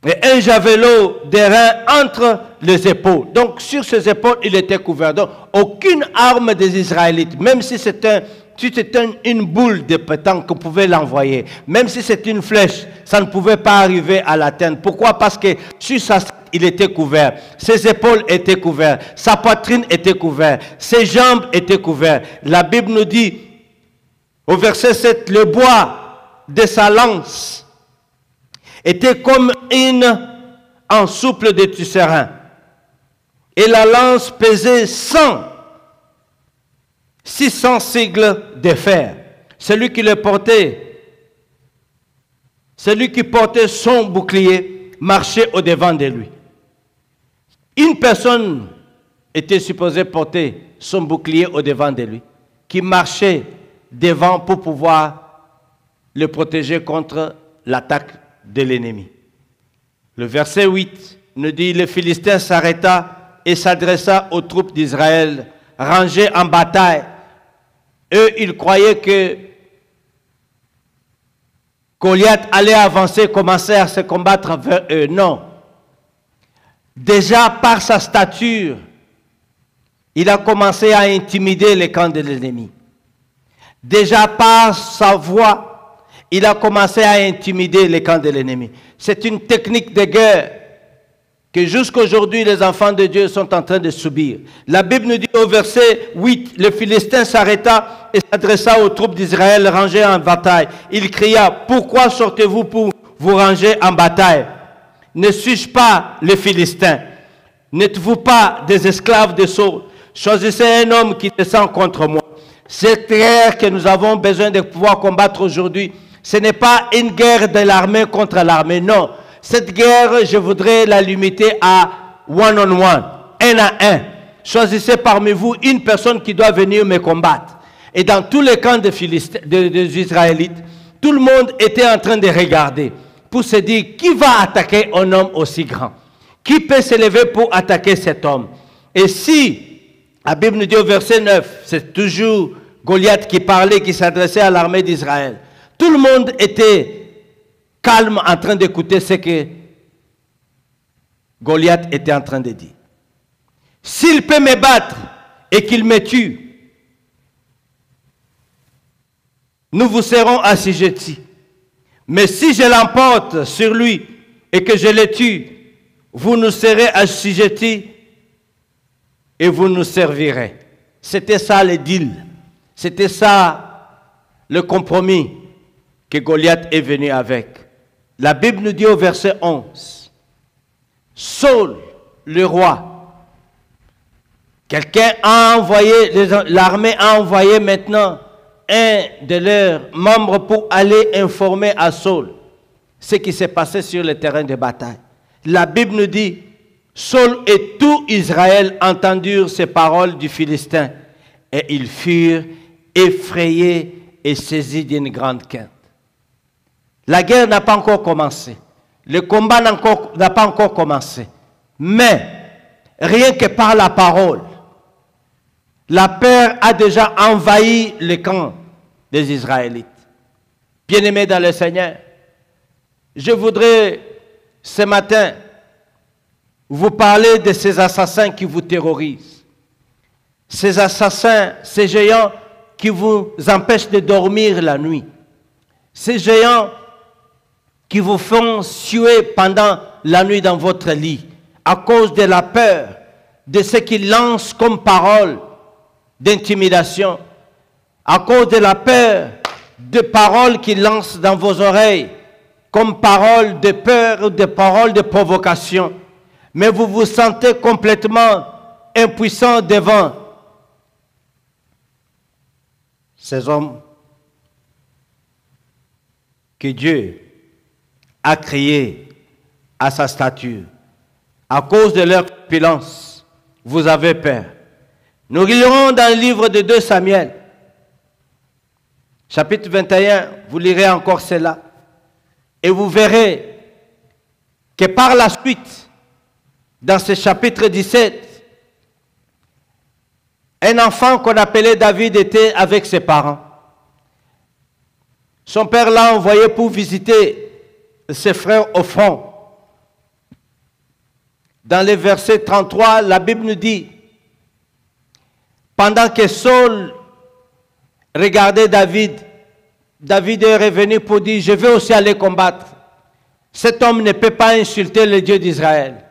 et un javelot d'airain entre les épaules. Donc sur ses épaules, il était couvert. Donc aucune arme des Israélites, même si c'était une boule de pétanque qu'on pouvait l'envoyer, même si c'est une flèche, ça ne pouvait pas arriver à l'atteindre. Pourquoi? Parce que sur sa tête, il était couvert, ses épaules étaient couvertes, sa poitrine était couverte, ses jambes étaient couvertes. La Bible nous dit, au verset 7, le bois de sa lance était comme une ensouple de tisserand, et la lance pesait 600 sigles de fer. Celui qui portait son bouclier marchait au-devant de lui. Une personne était supposée porter son bouclier au-devant de lui, qui marchait devant pour pouvoir le protéger contre l'attaque de l'ennemi. Le verset 8 nous dit, le Philistin s'arrêta et s'adressa aux troupes d'Israël rangées en bataille. Eux, ils croyaient que Goliath allait avancer, commencer à se combattre vers eux. Non. Déjà par sa stature, il a commencé à intimider les camps de l'ennemi. Déjà par sa voix, il a commencé à intimider les camps de l'ennemi. C'est une technique de guerre que jusqu'aujourd'hui les enfants de Dieu sont en train de subir. La Bible nous dit au verset 8, le Philistin s'arrêta et s'adressa aux troupes d'Israël rangées en bataille. Il cria, pourquoi sortez-vous pour vous ranger en bataille? Ne suis-je pas les Philistins? N'êtes-vous pas des esclaves de Saul? Choisissez un homme qui descend contre moi. Cette guerre que nous avons besoin de pouvoir combattre aujourd'hui, ce n'est pas une guerre de l'armée contre l'armée, non. Cette guerre, je voudrais la limiter à one-on-one, un à un. Choisissez parmi vous une personne qui doit venir me combattre. Et dans tous les camps des Israélites, tout le monde était en train de regarder pour se dire, qui va attaquer un homme aussi grand? Qui peut se lever pour attaquer cet homme? Et si, la Bible nous dit au verset 9, c'est toujours Goliath qui parlait, qui s'adressait à l'armée d'Israël. Tout le monde était calme en train d'écouter ce que Goliath était en train de dire. S'il peut me battre et qu'il me tue, nous vous serons assujettis. Mais si je l'emporte sur lui et que je le tue, vous nous serez assujettis et vous nous servirez. C'était ça le deal. C'était ça le compromis que Goliath est venu avec. La Bible nous dit au verset 11, Saul, le roi, quelqu'un a envoyé, l'armée a envoyé maintenant un de leurs membres pour aller informer à Saul ce qui s'est passé sur le terrain de bataille. La Bible nous dit, Saul et tout Israël entendirent ces paroles du Philistin et ils furent effrayés et saisis d'une grande crainte. La guerre n'a pas encore commencé. Le combat n'a pas encore commencé. Mais, rien que par la parole, la peur a déjà envahi le camp des Israélites. Bien-aimés dans le Seigneur, je voudrais ce matin vous parler de ces assassins qui vous terrorisent. Ces assassins, ces géants qui vous empêchent de dormir la nuit. Ces géants qui vous font suer pendant la nuit dans votre lit à cause de la peur, de ce qu'ils lancent comme parole d'intimidation, à cause de la peur de paroles qu'ils lancent dans vos oreilles comme paroles de peur ou de paroles de provocation. mais vous vous sentez complètement impuissant devant ces hommes que Dieu a créés à sa stature. À cause de leur corpulence, vous avez peur. Nous lirons dans le livre de 2 Samuel, chapitre 21, vous lirez encore cela, et vous verrez que par la suite, dans ce chapitre 17, un enfant qu'on appelait David était avec ses parents. Son père l'a envoyé pour visiter ses frères au front. Dans le verset 33, la Bible nous dit, pendant que Saul regardait David, David est revenu pour dire, je vais aussi aller combattre. Cet homme ne peut pas insulter le Dieu d'Israël.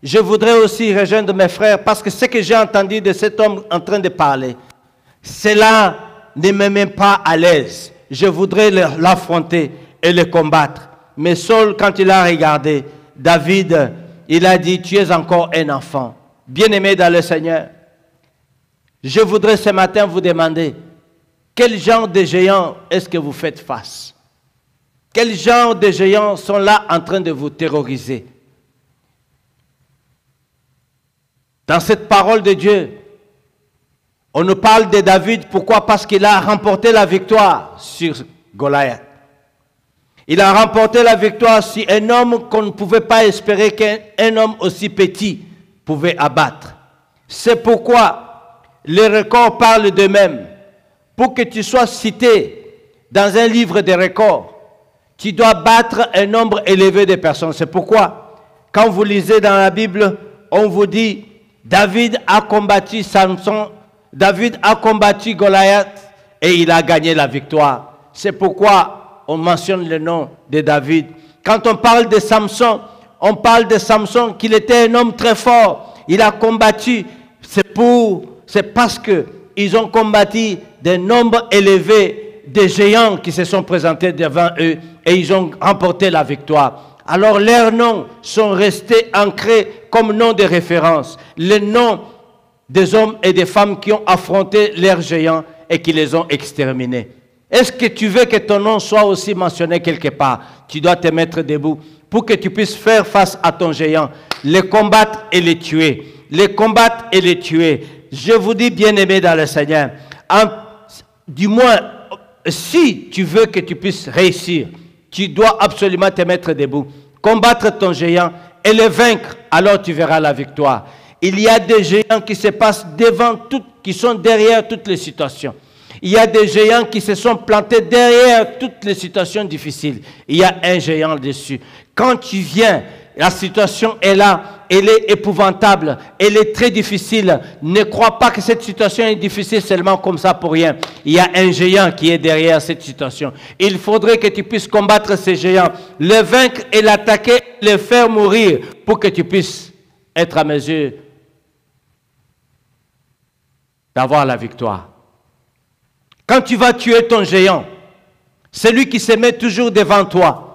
Je voudrais aussi rejoindre mes frères parce que ce que j'ai entendu de cet homme en train de parler, cela ne me met pas à l'aise. Je voudrais l'affronter et le combattre. Mais Saul, quand il a regardé David, il a dit, tu es encore un enfant. Bien-aimé dans le Seigneur, je voudrais ce matin vous demander, quel genre de géants est-ce que vous faites face? Quel genre de géants sont là en train de vous terroriser? Dans cette parole de Dieu, on nous parle de David. Pourquoi? Parce qu'il a remporté la victoire sur Goliath. Il a remporté la victoire sur un homme qu'on ne pouvait pas espérer qu'un homme aussi petit pouvait abattre. C'est pourquoi les records parlent d'eux-mêmes. Pour que tu sois cité dans un livre de records, tu dois battre un nombre élevé de personnes. C'est pourquoi, quand vous lisez dans la Bible, on vous dit, David a combattu Samson, David a combattu Goliath et il a gagné la victoire. C'est pourquoi on mentionne le nom de David. Quand on parle de Samson, on parle de Samson qu'il était un homme très fort. Il a combattu, c'est parce qu'ils ont combattu des nombres élevés de géants qui se sont présentés devant eux et ils ont remporté la victoire. Alors leurs noms sont restés ancrés comme nom de référence. Les noms des hommes et des femmes qui ont affronté leurs géants et qui les ont exterminés. Est-ce que tu veux que ton nom soit aussi mentionné quelque part? Tu dois te mettre debout pour que tu puisses faire face à ton géant, les combattre et les tuer. Les combattre et les tuer. Je vous dis, bien-aimés dans le Seigneur, du moins, si tu veux que tu puisses réussir, tu dois absolument te mettre debout, combattre ton géant et le vaincre, alors tu verras la victoire. Il y a des géants qui se passent devant toutes, qui sont derrière toutes les situations. Il y a des géants qui se sont plantés derrière toutes les situations difficiles. Il y a un géant dessus. Quand tu viens, la situation est là, elle est épouvantable, elle est très difficile. Ne crois pas que cette situation est difficile seulement comme ça pour rien. Il y a un géant qui est derrière cette situation. Il faudrait que tu puisses combattre ces géants, le vaincre et l'attaquer, le faire mourir pour que tu puisses être à mesure d'avoir la victoire. Quand tu vas tuer ton géant, celui qui se met toujours devant toi,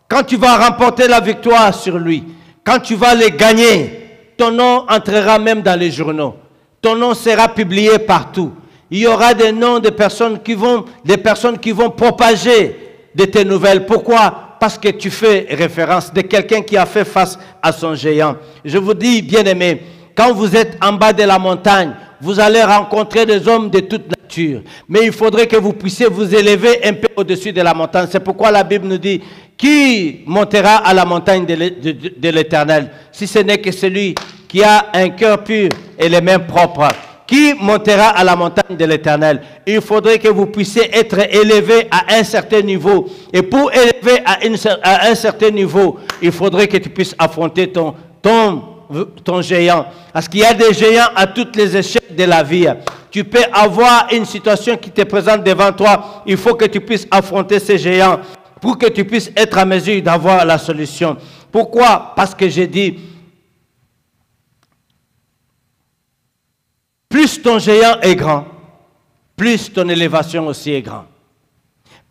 quand tu vas remporter la victoire sur lui, quand tu vas le gagner, ton nom entrera même dans les journaux. Ton nom sera publié partout. Il y aura des noms de personnes qui vont propager de tes nouvelles. Pourquoi? Parce que tu fais référence de quelqu'un qui a fait face à son géant. Je vous dis, bien-aimés, quand vous êtes en bas de la montagne, vous allez rencontrer des hommes de toute nature. Mais il faudrait que vous puissiez vous élever un peu au-dessus de la montagne. C'est pourquoi la Bible nous dit, qui montera à la montagne de l'Éternel, si ce n'est que celui qui a un cœur pur et les mains propres? Qui montera à la montagne de l'Éternel? Il faudrait que vous puissiez être élevé à un certain niveau. Et pour élever à un certain niveau, il faudrait que tu puisses affronter ton géant. Parce qu'il y a des géants à toutes les échelles de la vie. Tu peux avoir une situation qui te présente devant toi. Il faut que tu puisses affronter ces géants pour que tu puisses être à mesure d'avoir la solution. Pourquoi? Parce que j'ai dit, plus ton géant est grand, plus ton élévation aussi est grande.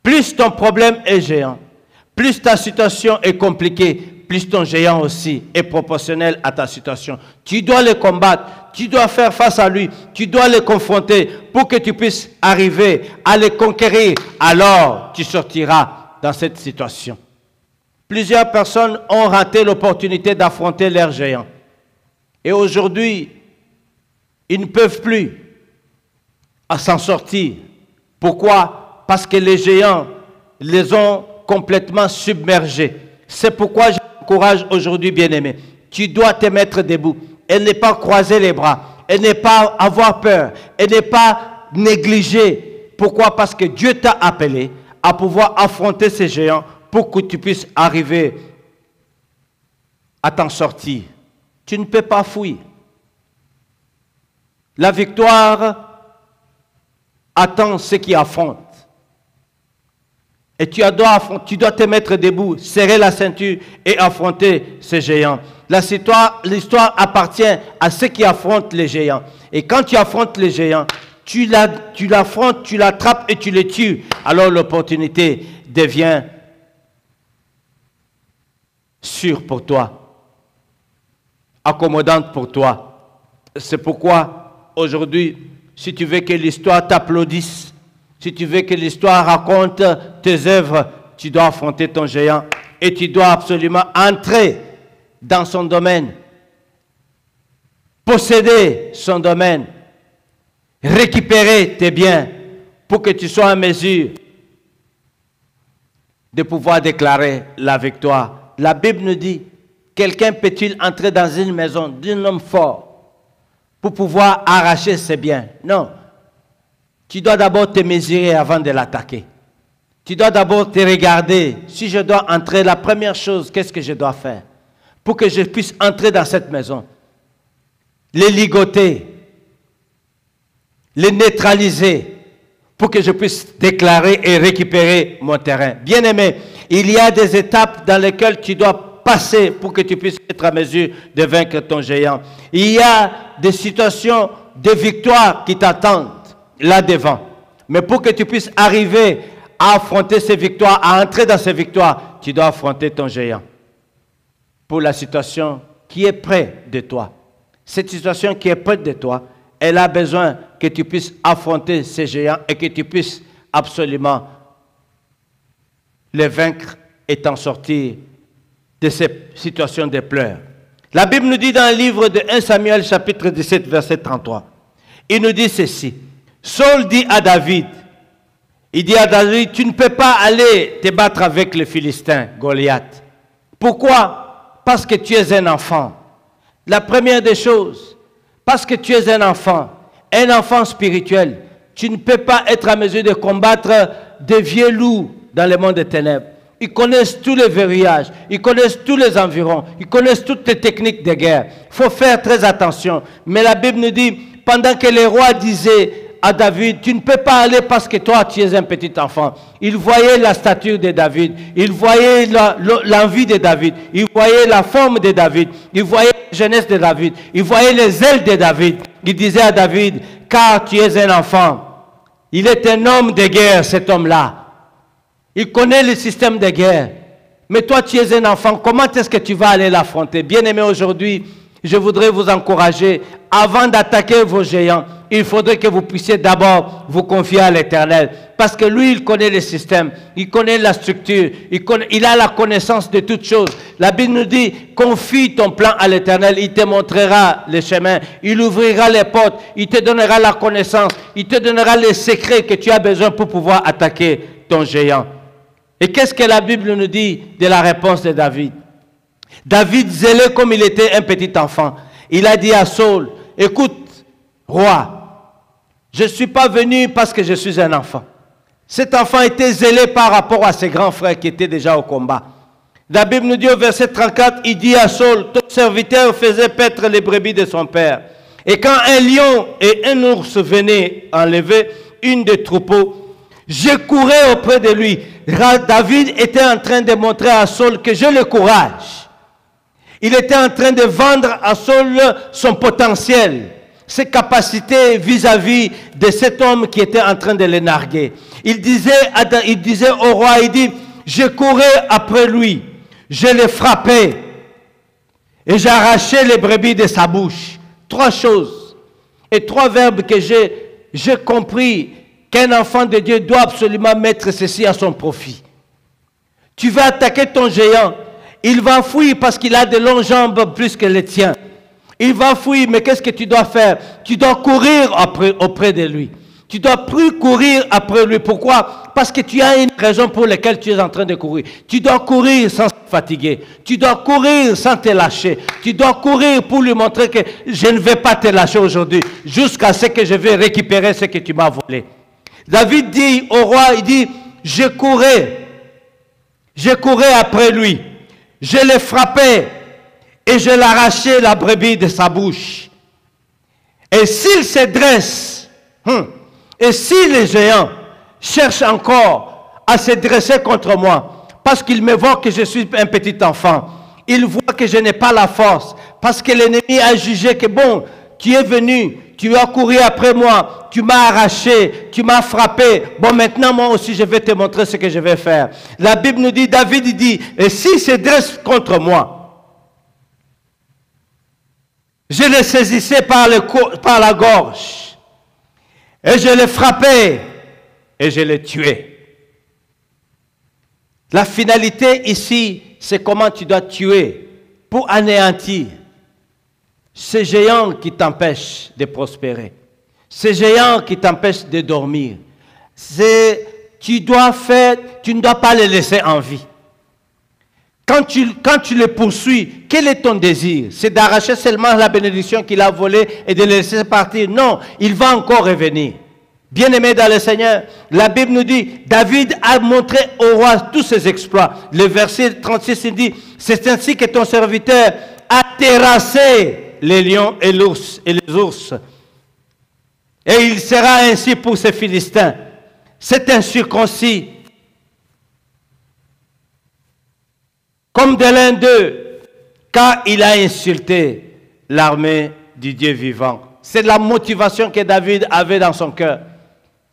Plus ton problème est géant, plus ta situation est compliquée, plus ton géant aussi est proportionnel à ta situation. Tu dois le combattre, tu dois faire face à lui, tu dois le confronter pour que tu puisses arriver à le conquérir. Alors, tu sortiras dans cette situation. Plusieurs personnes ont raté l'opportunité d'affronter leurs géants. Et aujourd'hui, ils ne peuvent plus s'en sortir. Pourquoi? Parce que les géants les ont complètement submergés. C'est pourquoi je t'encourage aujourd'hui, bien-aimé. Tu dois te mettre debout et ne pas croiser les bras, et ne pas avoir peur, et ne pas négliger. Pourquoi? Parce que Dieu t'a appelé à pouvoir affronter ces géants pour que tu puisses arriver à t'en sortir. Tu ne peux pas fuir. La victoire attend ceux qui affrontent. Et tu dois te mettre debout, serrer la ceinture et affronter ces géants. L'histoire appartient à ceux qui affrontent les géants. Et quand tu affrontes les géants, tu l'affrontes, tu l'attrapes et tu les tues. Alors l'opportunité devient sûre pour toi, accommodante pour toi. C'est pourquoi aujourd'hui, si tu veux que l'histoire t'applaudisse, si tu veux que l'histoire raconte tes œuvres, tu dois affronter ton géant et tu dois absolument entrer dans son domaine, posséder son domaine, récupérer tes biens pour que tu sois en mesure de pouvoir déclarer la victoire. La Bible nous dit, quelqu'un peut-il entrer dans une maison d'un homme fort pour pouvoir arracher ses biens? Non. Tu dois d'abord te mesurer avant de l'attaquer. Tu dois d'abord te regarder. Si je dois entrer, la première chose, qu'est-ce que je dois faire pour que je puisse entrer dans cette maison? Les ligoter, les neutraliser, pour que je puisse déclarer et récupérer mon terrain. Bien-aimé, il y a des étapes dans lesquelles tu dois passer pour que tu puisses être à mesure de vaincre ton géant. Il y a des situations de victoire qui t'attendent là devant. Mais pour que tu puisses arriver à affronter ces victoires, à entrer dans ces victoires, tu dois affronter ton géant. Pour la situation qui est près de toi. Cette situation qui est près de toi, elle a besoin que tu puisses affronter ces géants et que tu puisses absolument les vaincre et t'en sortir de ces situations de pleurs. La Bible nous dit dans le livre de 1 Samuel chapitre 17 verset 33, il nous dit ceci. Saul dit à David, il dit à David, tu ne peux pas aller te battre avec les Philistins, Goliath. Pourquoi? Parce que tu es un enfant. La première des choses, parce que tu es un enfant spirituel. Tu ne peux pas être à mesure de combattre des vieux loups dans le monde des ténèbres. Ils connaissent tous les verrouillages, ils connaissent tous les environs, ils connaissent toutes les techniques de guerre. Il faut faire très attention. Mais la Bible nous dit, pendant que les rois disaient à David, tu ne peux pas aller parce que toi tu es un petit enfant. Il voyait la stature de David, il voyait l'envie de David, il voyait la forme de David, il voyait la jeunesse de David, il voyait les ailes de David. Il disait à David, car tu es un enfant. Il est un homme de guerre, cet homme-là. Il connaît le système de guerre. Mais toi tu es un enfant, comment est-ce que tu vas aller l'affronter? Bien-aimé, aujourd'hui, je voudrais vous encourager, avant d'attaquer vos géants, il faudrait que vous puissiez d'abord vous confier à l'Éternel. Parce que lui, il connaît le système, il connaît la structure, il a la connaissance de toutes choses. La Bible nous dit, confie ton plan à l'Éternel, il te montrera les chemins, il ouvrira les portes, il te donnera la connaissance, il te donnera les secrets que tu as besoin pour pouvoir attaquer ton géant. Et qu'est-ce que la Bible nous dit de la réponse de David? David, zélé comme il était un petit enfant, il a dit à Saul, écoute, roi, je ne suis pas venu parce que je suis un enfant. Cet enfant était zélé par rapport à ses grands frères qui étaient déjà au combat. La Bible nous dit au verset 34, il dit à Saul, ton serviteur faisait paître les brebis de son père. Et quand un lion et un ours venaient enlever une des troupeaux, je courais auprès de lui. David était en train de montrer à Saul que j'ai le courage. Il était en train de vendre à Saul son potentiel, ses capacités vis-à-vis de cet homme qui était en train de le narguer. Il disait au roi, il dit, je courais après lui. Je l'ai frappé et j'ai arraché les brebis de sa bouche. 3 choses et 3 verbes que j'ai compris qu'un enfant de Dieu doit absolument mettre ceci à son profit. Tu vas attaquer ton géant. Il va fuir parce qu'il a de longues jambes plus que les tiens. Il va fuir, mais qu'est-ce que tu dois faire? Tu dois courir auprès de lui. Tu dois plus courir après lui. Pourquoi? Parce que tu as une raison pour laquelle tu es en train de courir. Tu dois courir sans te fatiguer. Tu dois courir sans te lâcher. Tu dois courir pour lui montrer que je ne vais pas te lâcher aujourd'hui jusqu'à ce que je vais récupérer ce que tu m'as volé. David dit au roi, il dit, je courais après lui. Je l'ai frappé et je l'ai arraché la brebis de sa bouche. Et s'il se dresse, et si les géants cherchent encore à se dresser contre moi, parce qu'ils me voient que je suis un petit enfant, ils voient que je n'ai pas la force, parce que l'ennemi a jugé que bon, tu es venu, tu as couru après moi, tu m'as arraché, tu m'as frappé, bon maintenant moi aussi je vais te montrer ce que je vais faire. La Bible nous dit, David dit, et s'il se dresse contre moi, je le saisissais par la gorge, et je l'ai frappé, et je l'ai tué. La finalité ici, c'est comment tu dois tuer pour anéantir ces géants qui t'empêchent de prospérer, ces géants qui t'empêchent de dormir. Tu ne dois pas les laisser en vie. Quand tu les poursuis, quel est ton désir? C'est d'arracher seulement la bénédiction qu'il a volée et de les laisser partir? Non, il va encore revenir. Bien-aimés dans le Seigneur, la Bible nous dit, David a montré au roi tous ses exploits. Le verset 36, il dit, c'est ainsi que ton serviteur a terrassé les lions et les ours. Et il sera ainsi pour ces Philistins. C'est incirconcis, comme de l'un d'eux, car il a insulté l'armée du Dieu vivant. C'est la motivation que David avait dans son cœur.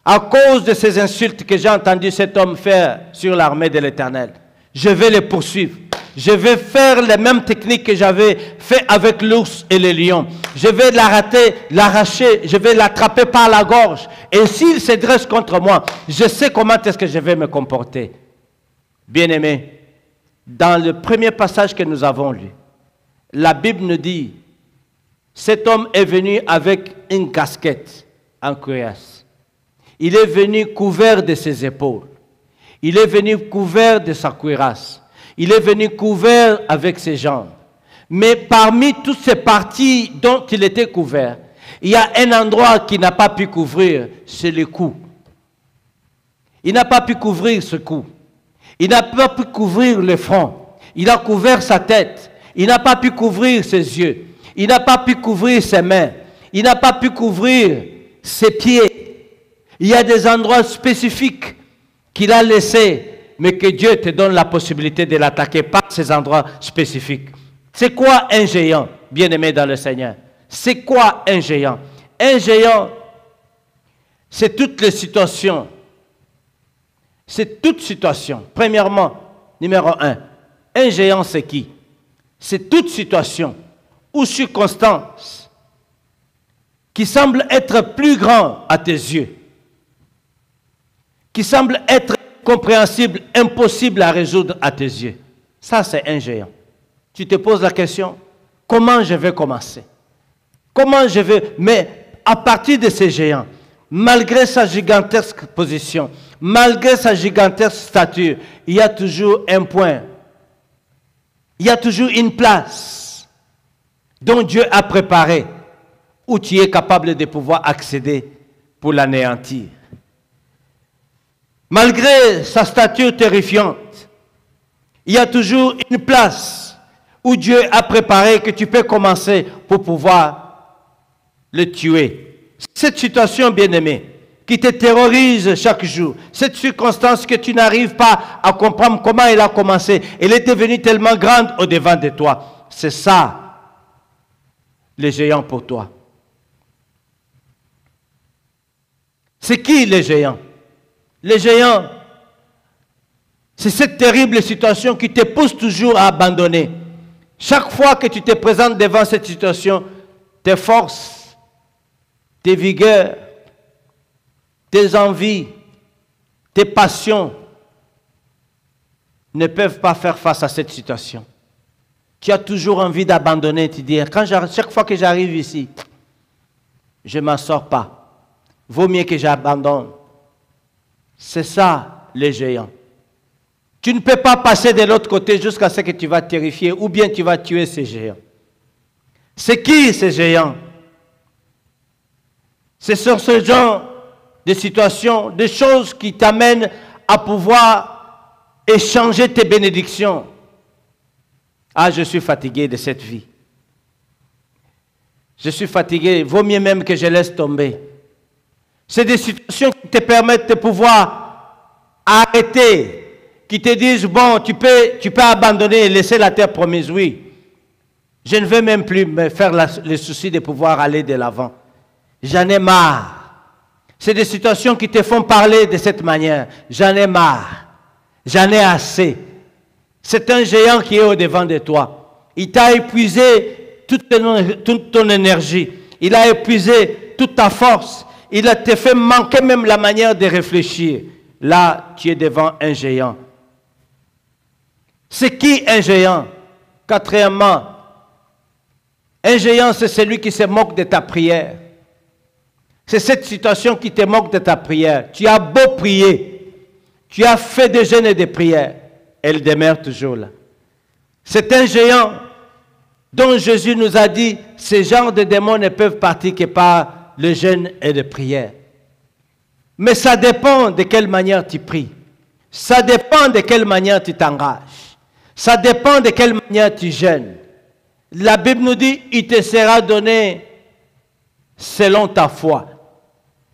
À cause de ces insultes que j'ai entendu cet homme faire sur l'armée de l'Éternel, je vais les poursuivre. Je vais faire les mêmes techniques que j'avais fait avec l'ours et les lions. Je vais l'arracher, je vais l'attraper par la gorge. Et s'il se dresse contre moi, je sais comment est-ce que je vais me comporter. Bien-aimés, dans le premier passage que nous avons lu, la Bible nous dit, cet homme est venu avec une casquette en cuirasse. Il est venu couvert de ses épaules. Il est venu couvert de sa cuirasse. Il est venu couvert avec ses jambes. Mais parmi toutes ces parties dont il était couvert, il y a un endroit qu'il n'a pas pu couvrir, c'est le cou. Il n'a pas pu couvrir ce cou. Il n'a pas pu couvrir le front. Il a couvert sa tête. Il n'a pas pu couvrir ses yeux. Il n'a pas pu couvrir ses mains. Il n'a pas pu couvrir ses pieds. Il y a des endroits spécifiques qu'il a laissés, mais que Dieu te donne la possibilité de l'attaquer par ces endroits spécifiques. C'est quoi un géant, bien-aimé dans le Seigneur? C'est quoi un géant? Un géant, c'est toutes les situations. C'est toute situation. Premièrement, numéro 1, un géant c'est qui? C'est toute situation ou circonstance qui semble être plus grand à tes yeux, qui semble être incompréhensible, impossible à résoudre à tes yeux. Ça, c'est un géant. Tu te poses la question, comment je vais commencer? Comment je vais... Mais à partir de ces géants, malgré sa gigantesque position, malgré sa gigantesque stature, il y a toujours un point. Il y a toujours une place dont Dieu a préparé où tu es capable de pouvoir accéder pour l'anéantir. Malgré sa stature terrifiante, il y a toujours une place où Dieu a préparé que tu peux commencer pour pouvoir le tuer. Cette situation, bien-aimée, qui te terrorise chaque jour, cette circonstance que tu n'arrives pas à comprendre comment elle a commencé, elle est devenue tellement grande au-devant de toi. C'est ça, les géants pour toi. C'est qui les géants? Les géants, C'est cette terrible situation qui te pousse toujours à abandonner. Chaque fois que tu te présentes devant cette situation, tes forces, tes vigueurs, tes envies, tes passions ne peuvent pas faire face à cette situation. Tu as toujours envie d'abandonner, tu dis, chaque fois que j'arrive ici, je ne m'en sors pas. Vaut mieux que j'abandonne. C'est ça, les géants. Tu ne peux pas passer de l'autre côté jusqu'à ce que tu vas terrifier ou bien tu vas tuer ces géants. C'est qui ces géants? Ce sont ce genre de situations, de choses qui t'amènent à pouvoir échanger tes bénédictions. Ah, je suis fatigué de cette vie. Je suis fatigué, vaut mieux même que je laisse tomber. C'est des situations qui te permettent de pouvoir arrêter, qui te disent, bon, tu peux abandonner et laisser la terre promise, oui. Je ne veux même plus me faire le souci de pouvoir aller de l'avant. J'en ai marre. C'est des situations qui te font parler de cette manière. J'en ai marre. J'en ai assez. C'est un géant qui est au-devant de toi. Il t'a épuisé toute ton énergie. Il a épuisé toute ta force. Il te fait manquer même la manière de réfléchir. Là, tu es devant un géant. C'est qui un géant? Quatrièmement, un géant, c'est celui qui se moque de ta prière. C'est cette situation qui te moque de ta prière. Tu as beau prier, tu as fait des jeûnes et des prières, elle demeure toujours là. C'est un géant dont Jésus nous a dit, ces genres de démons ne peuvent partir que par le jeûne et la prière. Mais ça dépend de quelle manière tu pries. Ça dépend de quelle manière tu t'engages. Ça dépend de quelle manière tu jeûnes. La Bible nous dit, il te sera donné selon ta foi.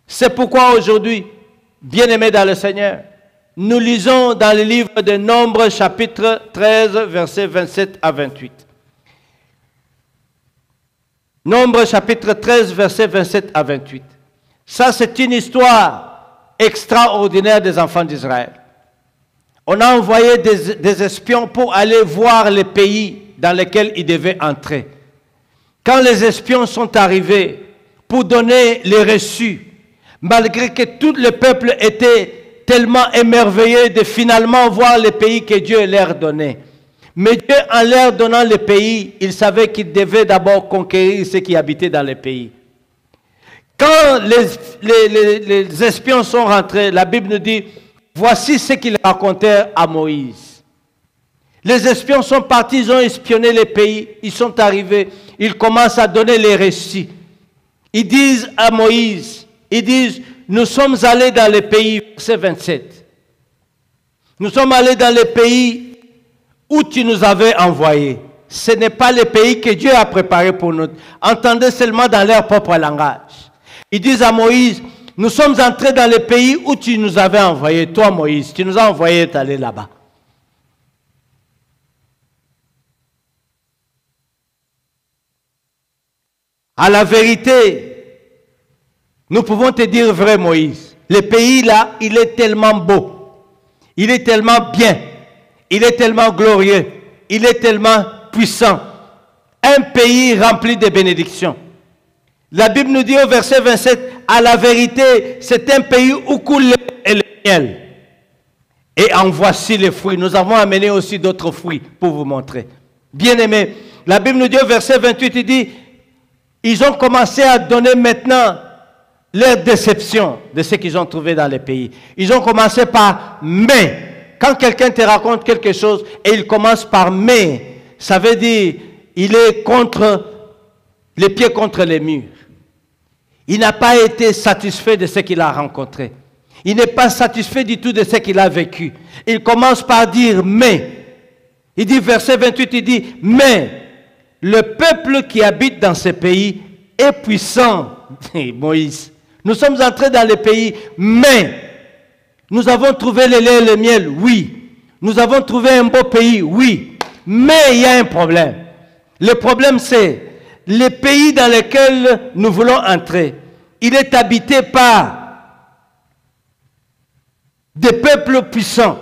C'est pourquoi aujourd'hui, bien-aimés dans le Seigneur, nous lisons dans le livre de Nombres, chapitre 13, versets 27 à 28. Nombres, chapitre 13, versets 27 à 28. Ça, c'est une histoire extraordinaire des enfants d'Israël. On a envoyé des espions pour aller voir les pays dans lesquels ils devaient entrer. Quand les espions sont arrivés pour donner les reçus, malgré que tout le peuple était tellement émerveillé de finalement voir les pays que Dieu leur donnait. Mais Dieu, en leur donnant les pays, il savait qu'il devait d'abord conquérir ceux qui habitaient dans les pays. Quand les espions sont rentrés, la Bible nous dit, voici ce qu'ils racontèrent à Moïse. Les espions sont partis, ils ont espionné les pays, ils sont arrivés, ils commencent à donner les récits. Ils disent à Moïse, ils disent, nous sommes allés dans les pays, verset 27. Nous sommes allés dans les pays où tu nous avais envoyés. Ce n'est pas le pays que Dieu a préparé pour nous. Entendez seulement dans leur propre langage. Ils disent à Moïse, nous sommes entrés dans le pays où tu nous avais envoyés. Toi, Moïse, tu nous as envoyés d'aller là-bas. À la vérité, nous pouvons te dire vrai, Moïse. Le pays là, il est tellement beau. Il est tellement bien. Il est tellement glorieux. Il est tellement puissant. Un pays rempli de bénédictions. La Bible nous dit au verset 27, à la vérité, c'est un pays où coule le lait et le miel. Et en voici les fruits. Nous avons amené aussi d'autres fruits pour vous montrer. Bien-aimés, la Bible nous dit au verset 28, il dit, ils ont commencé à donner maintenant leur déception de ce qu'ils ont trouvé dans les pays. Ils ont commencé par « mais ». Quand quelqu'un te raconte quelque chose et il commence par « mais », ça veut dire il est contre les pieds contre les murs. Il n'a pas été satisfait de ce qu'il a rencontré. Il n'est pas satisfait du tout de ce qu'il a vécu. Il commence par dire « mais ». Il dit, verset 28, il dit « mais ». Le peuple qui habite dans ces pays est puissant. Moïse, nous sommes entrés dans les pays, mais nous avons trouvé le lait et le miel, oui. Nous avons trouvé un beau pays, oui. Mais il y a un problème. Le problème, c'est les pays dans lesquels nous voulons entrer. Il est habité par des peuples puissants.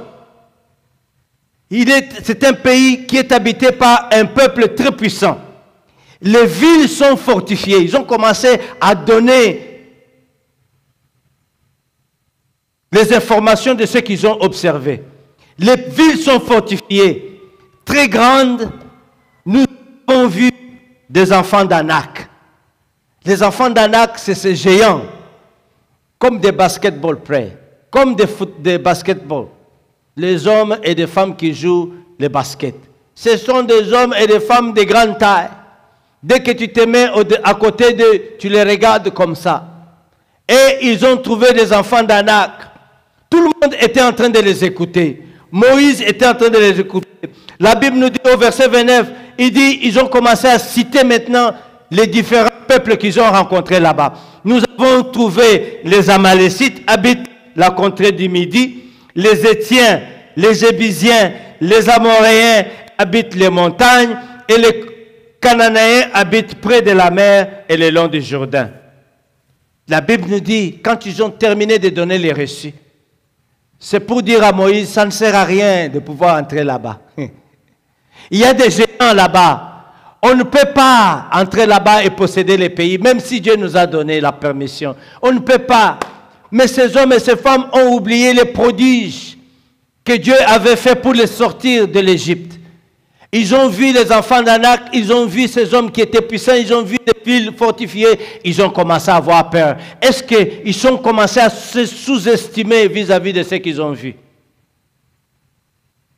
C'est un pays qui est habité par un peuple très puissant. Les villes sont fortifiées. Ils ont commencé à donner les informations de ce qu'ils ont observé. Les villes sont fortifiées, très grandes. Nous avons vu des enfants d'Anak. Les enfants d'Anak, c'est ces géants, comme des basketball près, comme des basketballs. Les hommes et des femmes qui jouent les baskets. Ce sont des hommes et des femmes de grande taille. Dès que tu te mets à côté d'eux, tu les regardes comme ça. Et ils ont trouvé des enfants d'Anak. Tout le monde était en train de les écouter. Moïse était en train de les écouter. La Bible nous dit au verset 29, il dit, ils ont commencé à citer maintenant les différents peuples qu'ils ont rencontrés là-bas. Nous avons trouvé les Amalécites habitent la contrée du Midi. Les Étiens, les Jébusiens, les Amoréens habitent les montagnes et les Cananéens habitent près de la mer et le long du Jourdain. La Bible nous dit, quand ils ont terminé de donner les reçus, c'est pour dire à Moïse, ça ne sert à rien de pouvoir entrer là-bas. Il y a des géants là-bas. On ne peut pas entrer là-bas et posséder les pays, même si Dieu nous a donné la permission. On ne peut pas. Mais ces hommes et ces femmes ont oublié les prodiges que Dieu avait fait pour les sortir de l'Égypte. Ils ont vu les enfants d'Anak, ils ont vu ces hommes qui étaient puissants, ils ont vu des villes fortifiées, ils ont commencé à avoir peur. Est-ce qu'ils ont commencé à se sous-estimer vis-à-vis de ce qu'ils ont vu?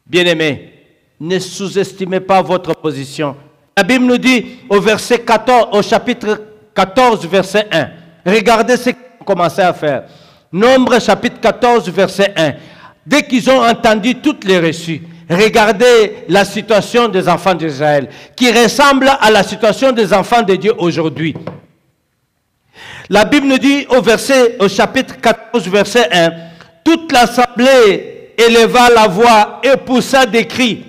Bien-aimés, ne sous-estimez pas votre position. La Bible nous dit au verset 14, au chapitre 14, verset 1, regardez ce qu'ils ont commencé à faire. Nombre chapitre 14, verset 1. Dès qu'ils ont entendu toutes les reçus, regardez la situation des enfants d'Israël, qui ressemble à la situation des enfants de Dieu aujourd'hui. La Bible nous dit au chapitre 14, verset 1, toute l'assemblée éleva la voix et poussa des cris.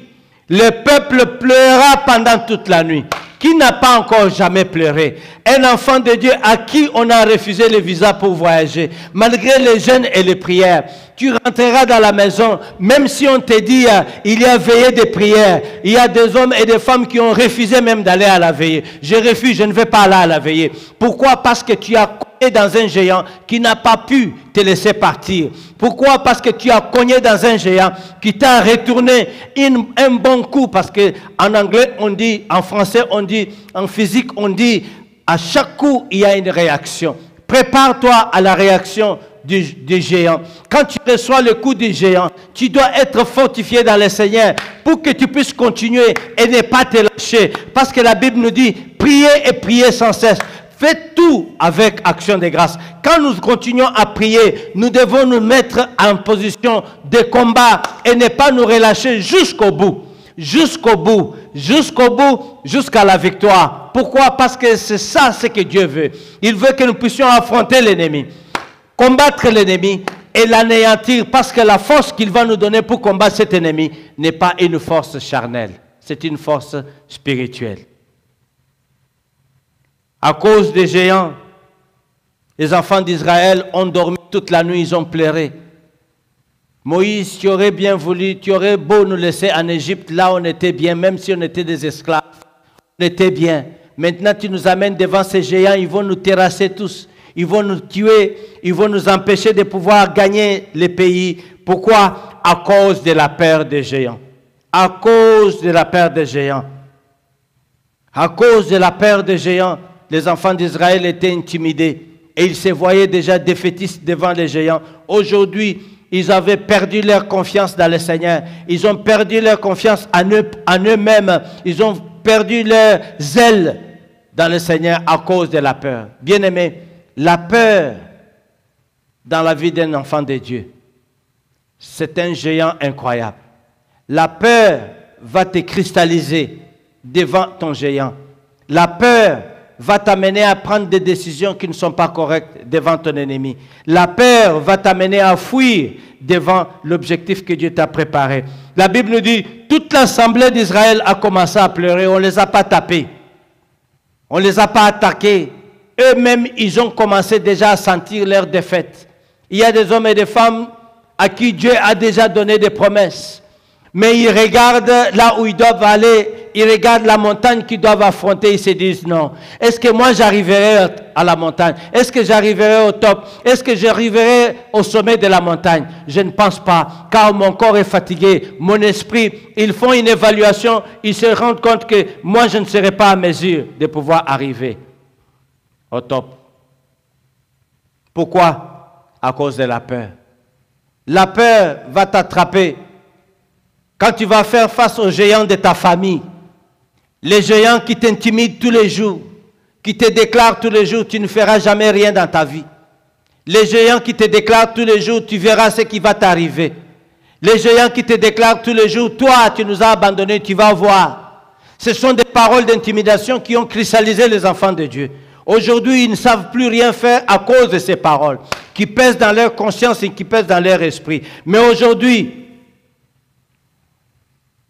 Le peuple pleura pendant toute la nuit. Qui n'a pas encore jamais pleuré? Un enfant de Dieu à qui on a refusé le visa pour voyager, malgré les jeûnes et les prières. Tu rentreras dans la maison, même si on te dit il y a veillée de prière. Il y a des hommes et des femmes qui ont refusé même d'aller à la veillée. Je refuse, je ne vais pas aller à la veillée. Pourquoi? Parce que tu as cogné dans un géant qui n'a pas pu te laisser partir. Pourquoi? Parce que tu as cogné dans un géant qui t'a retourné un bon coup. Parce qu'en anglais on dit, en français on dit, en physique on dit, à chaque coup il y a une réaction. Prépare-toi à la réaction du géant. Quand tu reçois le coup du géant, tu dois être fortifié dans le Seigneur pour que tu puisses continuer et ne pas te lâcher. Parce que la Bible nous dit, priez et priez sans cesse. Faites tout avec action de grâce. Quand nous continuons à prier, nous devons nous mettre en position de combat et ne pas nous relâcher jusqu'au bout. Jusqu'au bout, jusqu'au bout, jusqu'à la victoire. Pourquoi? Parce que c'est ça ce que Dieu veut. Il veut que nous puissions affronter l'ennemi, combattre l'ennemi et l'anéantir, parce que la force qu'il va nous donner pour combattre cet ennemi n'est pas une force charnelle, c'est une force spirituelle. À cause des géants, les enfants d'Israël ont dormi toute la nuit, ils ont pleuré. Moïse, tu aurais bien voulu, tu aurais beau nous laisser en Égypte, là on était bien, même si on était des esclaves, on était bien. Maintenant tu nous amènes devant ces géants, ils vont nous terrasser tous, ils vont nous tuer, ils vont nous empêcher de pouvoir gagner les pays. Pourquoi? À cause de la peur des géants. À cause de la peur des géants. À cause de la peur des géants, les enfants d'Israël étaient intimidés et ils se voyaient déjà défaitistes devant les géants. Aujourd'hui, ils avaient perdu leur confiance dans le Seigneur. Ils ont perdu leur confiance en eux-mêmes. Ils ont perdu leur zèle dans le Seigneur à cause de la peur. Bien-aimés, la peur dans la vie d'un enfant de Dieu, c'est un géant incroyable. La peur va te cristalliser devant ton géant. La peur va t'amener à prendre des décisions qui ne sont pas correctes devant ton ennemi. La peur va t'amener à fuir devant l'objectif que Dieu t'a préparé. La Bible nous dit, toute l'assemblée d'Israël a commencé à pleurer, on ne les a pas tapés, on ne les a pas attaqués. Eux-mêmes, ils ont commencé déjà à sentir leur défaite. Il y a des hommes et des femmes à qui Dieu a déjà donné des promesses. Mais ils regardent là où ils doivent aller, ils regardent la montagne qu'ils doivent affronter, ils se disent non. Est-ce que moi j'arriverai à la montagne? Est-ce que j'arriverai au top? Est-ce que j'arriverai au sommet de la montagne? Je ne pense pas, car mon corps est fatigué, mon esprit, ils font une évaluation, ils se rendent compte que moi je ne serai pas à mesure de pouvoir arriver au top. Pourquoi? À cause de la peur. La peur va t'attraper. Quand tu vas faire face aux géants de ta famille, les géants qui t'intimident tous les jours, qui te déclarent tous les jours, tu ne feras jamais rien dans ta vie. Les géants qui te déclarent tous les jours, tu verras ce qui va t'arriver. Les géants qui te déclarent tous les jours, toi, tu nous as abandonnés, tu vas voir. Ce sont des paroles d'intimidation qui ont cristallisé les enfants de Dieu. Aujourd'hui, ils ne savent plus rien faire à cause de ces paroles, qui pèsent dans leur conscience et qui pèsent dans leur esprit. Mais aujourd'hui,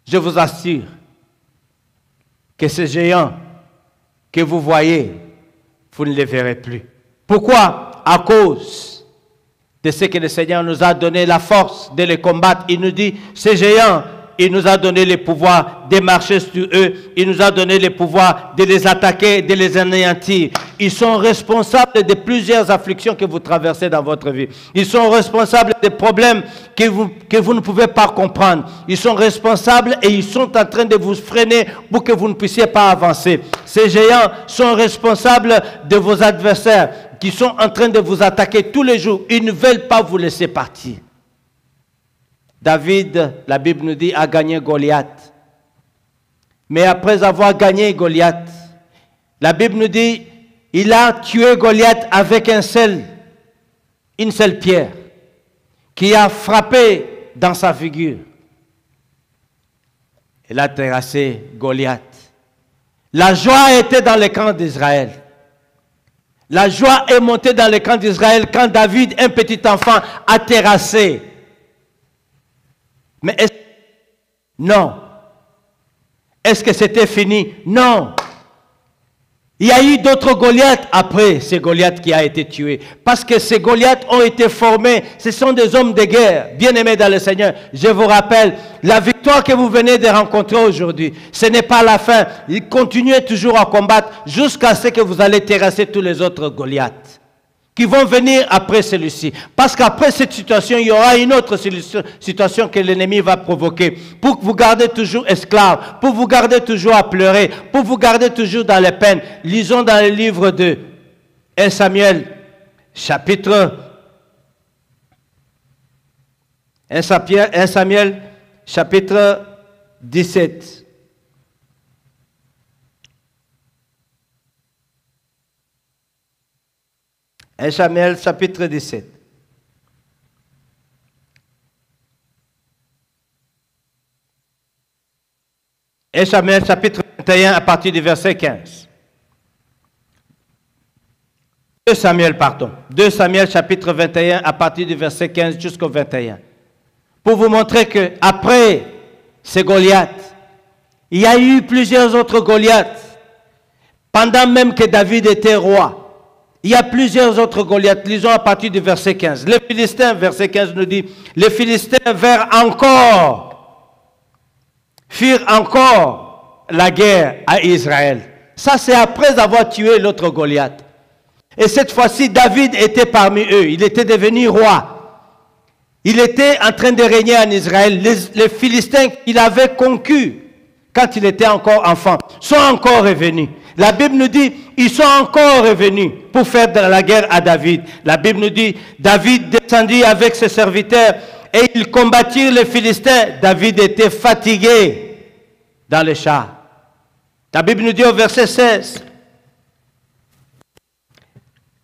je vous assure que ces géants que vous voyez, vous ne les verrez plus. Pourquoi? À cause de ce que le Seigneur nous a donné la force de les combattre. Il nous dit, ces géants, il nous a donné le pouvoir de marcher sur eux. Il nous a donné le pouvoir de les attaquer, de les anéantir. Ils sont responsables de plusieurs afflictions que vous traversez dans votre vie. Ils sont responsables des problèmes que vous ne pouvez pas comprendre. Ils sont responsables et ils sont en train de vous freiner pour que vous ne puissiez pas avancer. Ces géants sont responsables de vos adversaires qui sont en train de vous attaquer tous les jours. Ils ne veulent pas vous laisser partir. David, la Bible nous dit, a gagné Goliath. Mais après avoir gagné Goliath, la Bible nous dit, il a tué Goliath avec une seule pierre qui a frappé dans sa figure. Il a terrassé Goliath. La joie était dans le camp d'Israël. La joie est montée dans le camp d'Israël quand David, un petit enfant, a terrassé. Mais non. Est-ce que c'était fini? Non. Il y a eu d'autres Goliaths après ces Goliaths qui a été tué. Parce que ces Goliaths ont été formés. Ce sont des hommes de guerre. Bien-aimés dans le Seigneur, je vous rappelle, la victoire que vous venez de rencontrer aujourd'hui, ce n'est pas la fin. Continuez toujours à combattre jusqu'à ce que vous allez terrasser tous les autres Goliaths qui vont venir après celui-ci. Parce qu'après cette situation, il y aura une autre situation que l'ennemi va provoquer pour vous garder toujours esclave, pour vous garder toujours à pleurer, pour vous garder toujours dans les peines. Lisons dans le livre de 1 Samuel, chapitre 17. 1 Samuel, chapitre 17. Et Samuel, chapitre 21, à partir du verset 15. 2 Samuel, chapitre 21, à partir du verset 15 jusqu'au 21. Pour vous montrer qu'après ces Goliaths, il y a eu plusieurs autres Goliaths. Pendant même que David était roi, il y a plusieurs autres Goliaths. Lisons à partir du verset 15. Les Philistins, verset 15 nous dit, les Philistins firent encore la guerre à Israël. Ça, c'est après avoir tué l'autre Goliath. Et cette fois-ci, David était parmi eux. Il était devenu roi. Il était en train de régner en Israël. Les Philistins qu'il avait conquis quand il était encore enfant sont encore revenus. La Bible nous dit, ils sont encore revenus pour faire de la guerre à David. La Bible nous dit, David descendit avec ses serviteurs et ils combattirent les Philistins. David était fatigué dans les chars. La Bible nous dit au verset 16,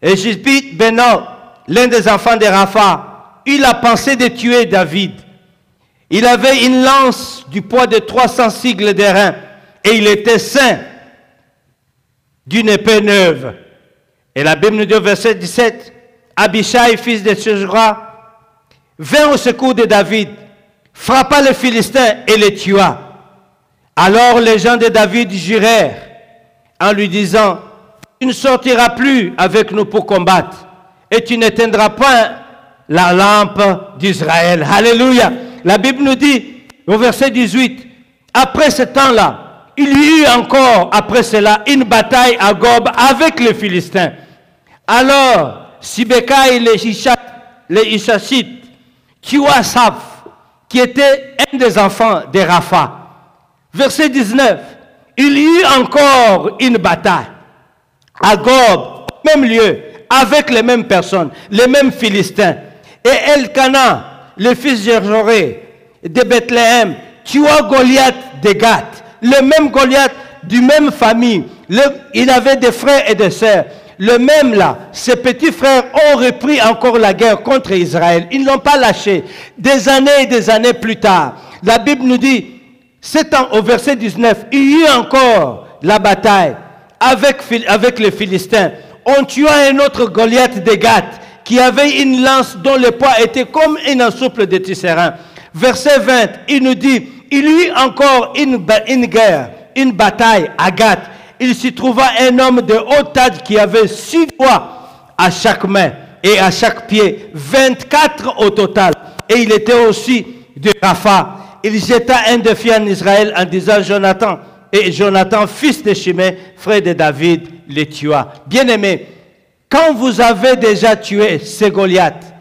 et Gisbit Benob, l'un des enfants de Rapha, eut la pensée de tuer David. Il avait une lance du poids de 300 sicles d'airain et il était saint d'une épée neuve. Et la Bible nous dit au verset 17, Abishai, fils de Séjora, vint au secours de David, frappa les Philistins et les tua. Alors les gens de David jurèrent en lui disant, tu ne sortiras plus avec nous pour combattre et tu n'éteindras pas la lampe d'Israël. Alléluia. La Bible nous dit, au verset 18, après ce temps-là, il y eut encore, après cela, une bataille à Gob avec les Philistins. Alors, Sibékai et les Ishachites tua Saph, qui était un des enfants de Rapha. Verset 19, il y eut encore une bataille à Gob, au même lieu, avec les mêmes personnes, les mêmes Philistins. Et Elkana, le fils de Joré, de Bethléem, tua Goliath de Gath, le même Goliath du même famille. Il avait des frères et des sœurs. Le même là, ses petits frères ont repris encore la guerre contre Israël. Ils n'ont pas lâché. Des années et des années plus tard, la Bible nous dit, au verset 19, il y eut encore la bataille avec les Philistins. On tua un autre Goliath de Gath qui avait une lance dont le poids était comme une souple de tisserand. Verset 20, il nous dit, il y eut encore une guerre, une bataille à Gath. Il s'y trouva un homme de haute taille qui avait 6 doigts à chaque main et à chaque pied, 24 au total. Et il était aussi de Rapha. Il jeta un défi en Israël en disant Jonathan. Et Jonathan, fils de Shimei, frère de David, les tua. Bien-aimés, quand vous avez déjà tué ces Goliaths,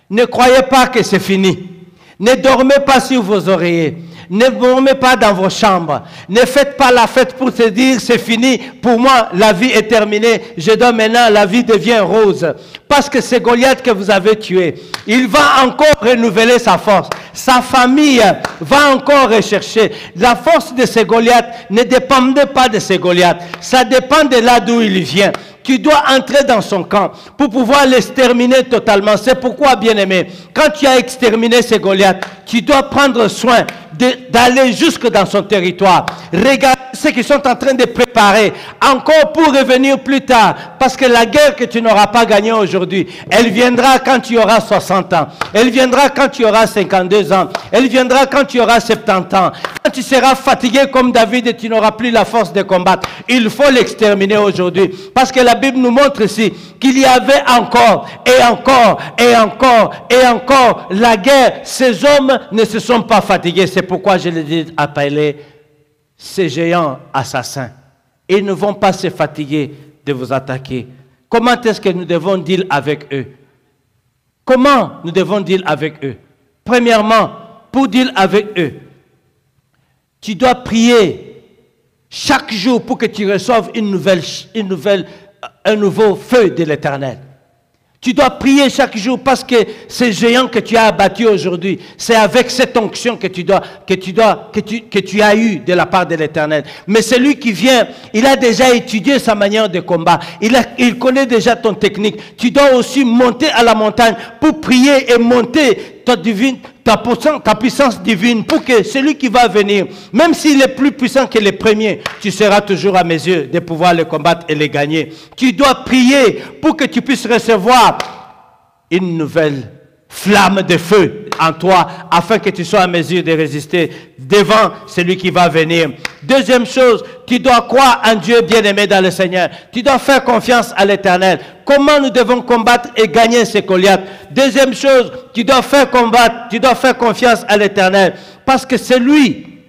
ne croyez pas que c'est fini. Ne dormez pas sur vos oreillers. Ne dormez pas dans vos chambres. Ne faites pas la fête pour se dire c'est fini. Pour moi, la vie est terminée. Je dois maintenant, la vie devient rose. Parce que c'est Goliath que vous avez tué. Il va encore renouveler sa force. Sa famille va encore rechercher. La force de ces Goliaths ne dépendait pas de ces Goliaths. Ça dépend de là d'où il vient. Tu dois entrer dans son camp pour pouvoir l'exterminer totalement. C'est pourquoi, bien-aimé, quand tu as exterminé ces Goliaths, tu dois prendre soin d'aller jusque dans son territoire. Regarde ce qu'ils sont en train de préparer, encore pour revenir plus tard. Parce que la guerre que tu n'auras pas gagnée aujourd'hui, elle viendra quand tu auras 60 ans. Elle viendra quand tu auras 52 ans. Elle viendra quand tu auras 70 ans. Quand tu seras fatigué comme David et tu n'auras plus la force de combattre. Il faut l'exterminer aujourd'hui. Parce que la Bible nous montre ici qu'il y avait encore et encore et encore et encore la guerre. Ces hommes ne se sont pas fatigués. C'est pourquoi je les ai appelés ces géants assassins. Ils ne vont pas se fatiguer de vous attaquer. Comment est-ce que nous devons deal avec eux? Comment nous devons deal avec eux? Premièrement, pour deal avec eux, tu dois prier chaque jour pour que tu reçoives un nouveau feu de l'Éternel. Tu dois prier chaque jour parce que ces géants que tu as abattus aujourd'hui, c'est avec cette onction que tu as eu de la part de l'Éternel. Mais celui qui vient, il a déjà étudié sa manière de combat. Il connaît déjà ton technique. Tu dois aussi monter à la montagne pour prier et monter ta puissance divine pour que celui qui va venir, même s'il est plus puissant que les premiers, tu seras toujours à mesure de pouvoir le combattre et les gagner. Tu dois prier pour que tu puisses recevoir une nouvelle flamme de feu en toi, afin que tu sois à mesure de résister devant celui qui va venir. Deuxième chose, tu dois croire en Dieu bien-aimé dans le Seigneur. Tu dois faire confiance à l'Éternel. Comment nous devons combattre et gagner ces Goliaths? Deuxième chose, tu dois faire confiance à l'Éternel. Parce que c'est lui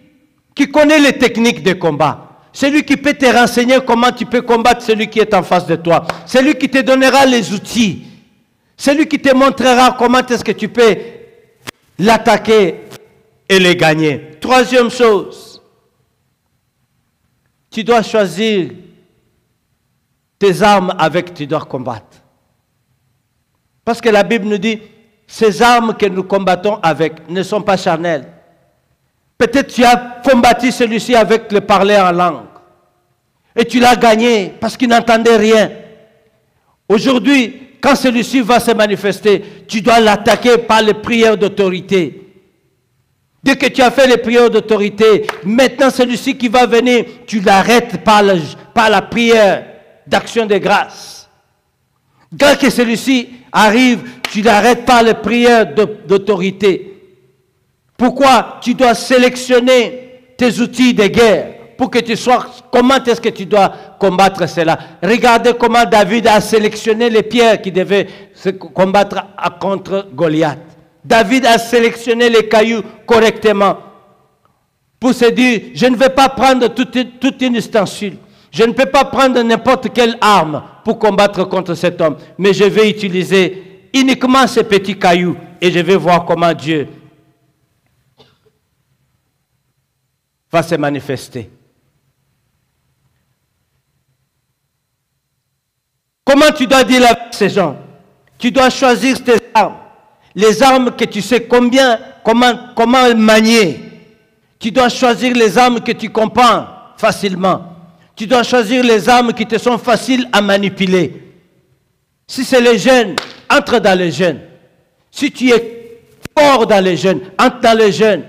qui connaît les techniques de combat. C'est lui qui peut te renseigner comment tu peux combattre celui qui est en face de toi. C'est lui qui te donnera les outils. C'est lui qui te montrera comment est-ce que tu peux l'attaquer et le gagner. Troisième chose, tu dois choisir tes armes avec qui tu dois combattre. Parce que la Bible nous dit, ces armes que nous combattons avec ne sont pas charnelles. Peut-être tu as combattu celui-ci avec le parler en langue. Et tu l'as gagné parce qu'il n'entendait rien. Aujourd'hui, quand celui-ci va se manifester, tu dois l'attaquer par les prières d'autorité. Dès que tu as fait les prières d'autorité, maintenant celui-ci qui va venir, tu l'arrêtes par la prière d'action de grâce. Dès que celui-ci arrive, tu l'arrêtes par les prières d'autorité. Pourquoi? Tu dois sélectionner tes outils de guerre pour que tu sois... Comment est-ce que tu dois combattre cela? Regardez comment David a sélectionné les pierres qui devaient se combattre contre Goliath. David a sélectionné les cailloux correctement. pour se dire, je ne vais pas prendre toute une ustensile. Je ne peux pas prendre n'importe quelle arme pour combattre contre cet homme. Mais je vais utiliser uniquement ces petits cailloux et je vais voir comment Dieu va se manifester. Comment tu dois dire avec ces gens? Tu dois choisir tes armes. Les armes que tu sais comment manier. Tu dois choisir les armes que tu comprends facilement. Tu dois choisir les armes qui te sont faciles à manipuler. Si c'est les jeûnes, entre dans les jeûnes. Si tu es fort dans les jeûnes, entre dans les jeûnes.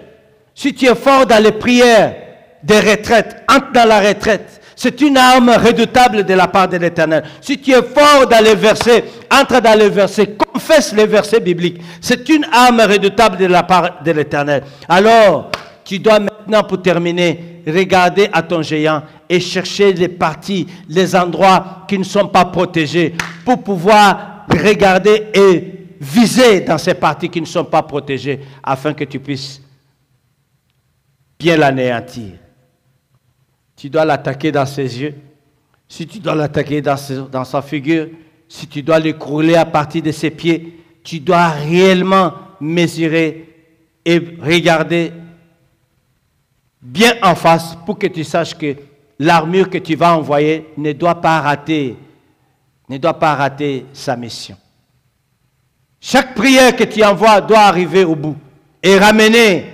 Si tu es fort dans les prières des retraites, entre dans la retraite. C'est une arme redoutable de la part de l'Éternel. Si tu es fort dans les versets, entre dans les versets, confesse les versets bibliques. C'est une arme redoutable de la part de l'Éternel. Alors, tu dois maintenant, pour terminer, regarder à ton géant et chercher les parties, les endroits qui ne sont pas protégés pour pouvoir regarder et viser dans ces parties qui ne sont pas protégées afin que tu puisses bien l'anéantir. Tu dois l'attaquer dans ses yeux, si tu dois l'attaquer dans sa figure, si tu dois l'écrouler à partir de ses pieds, tu dois réellement mesurer et regarder bien en face pour que tu saches que l'armure que tu vas envoyer ne doit pas rater sa mission. Chaque prière que tu envoies doit arriver au bout et ramener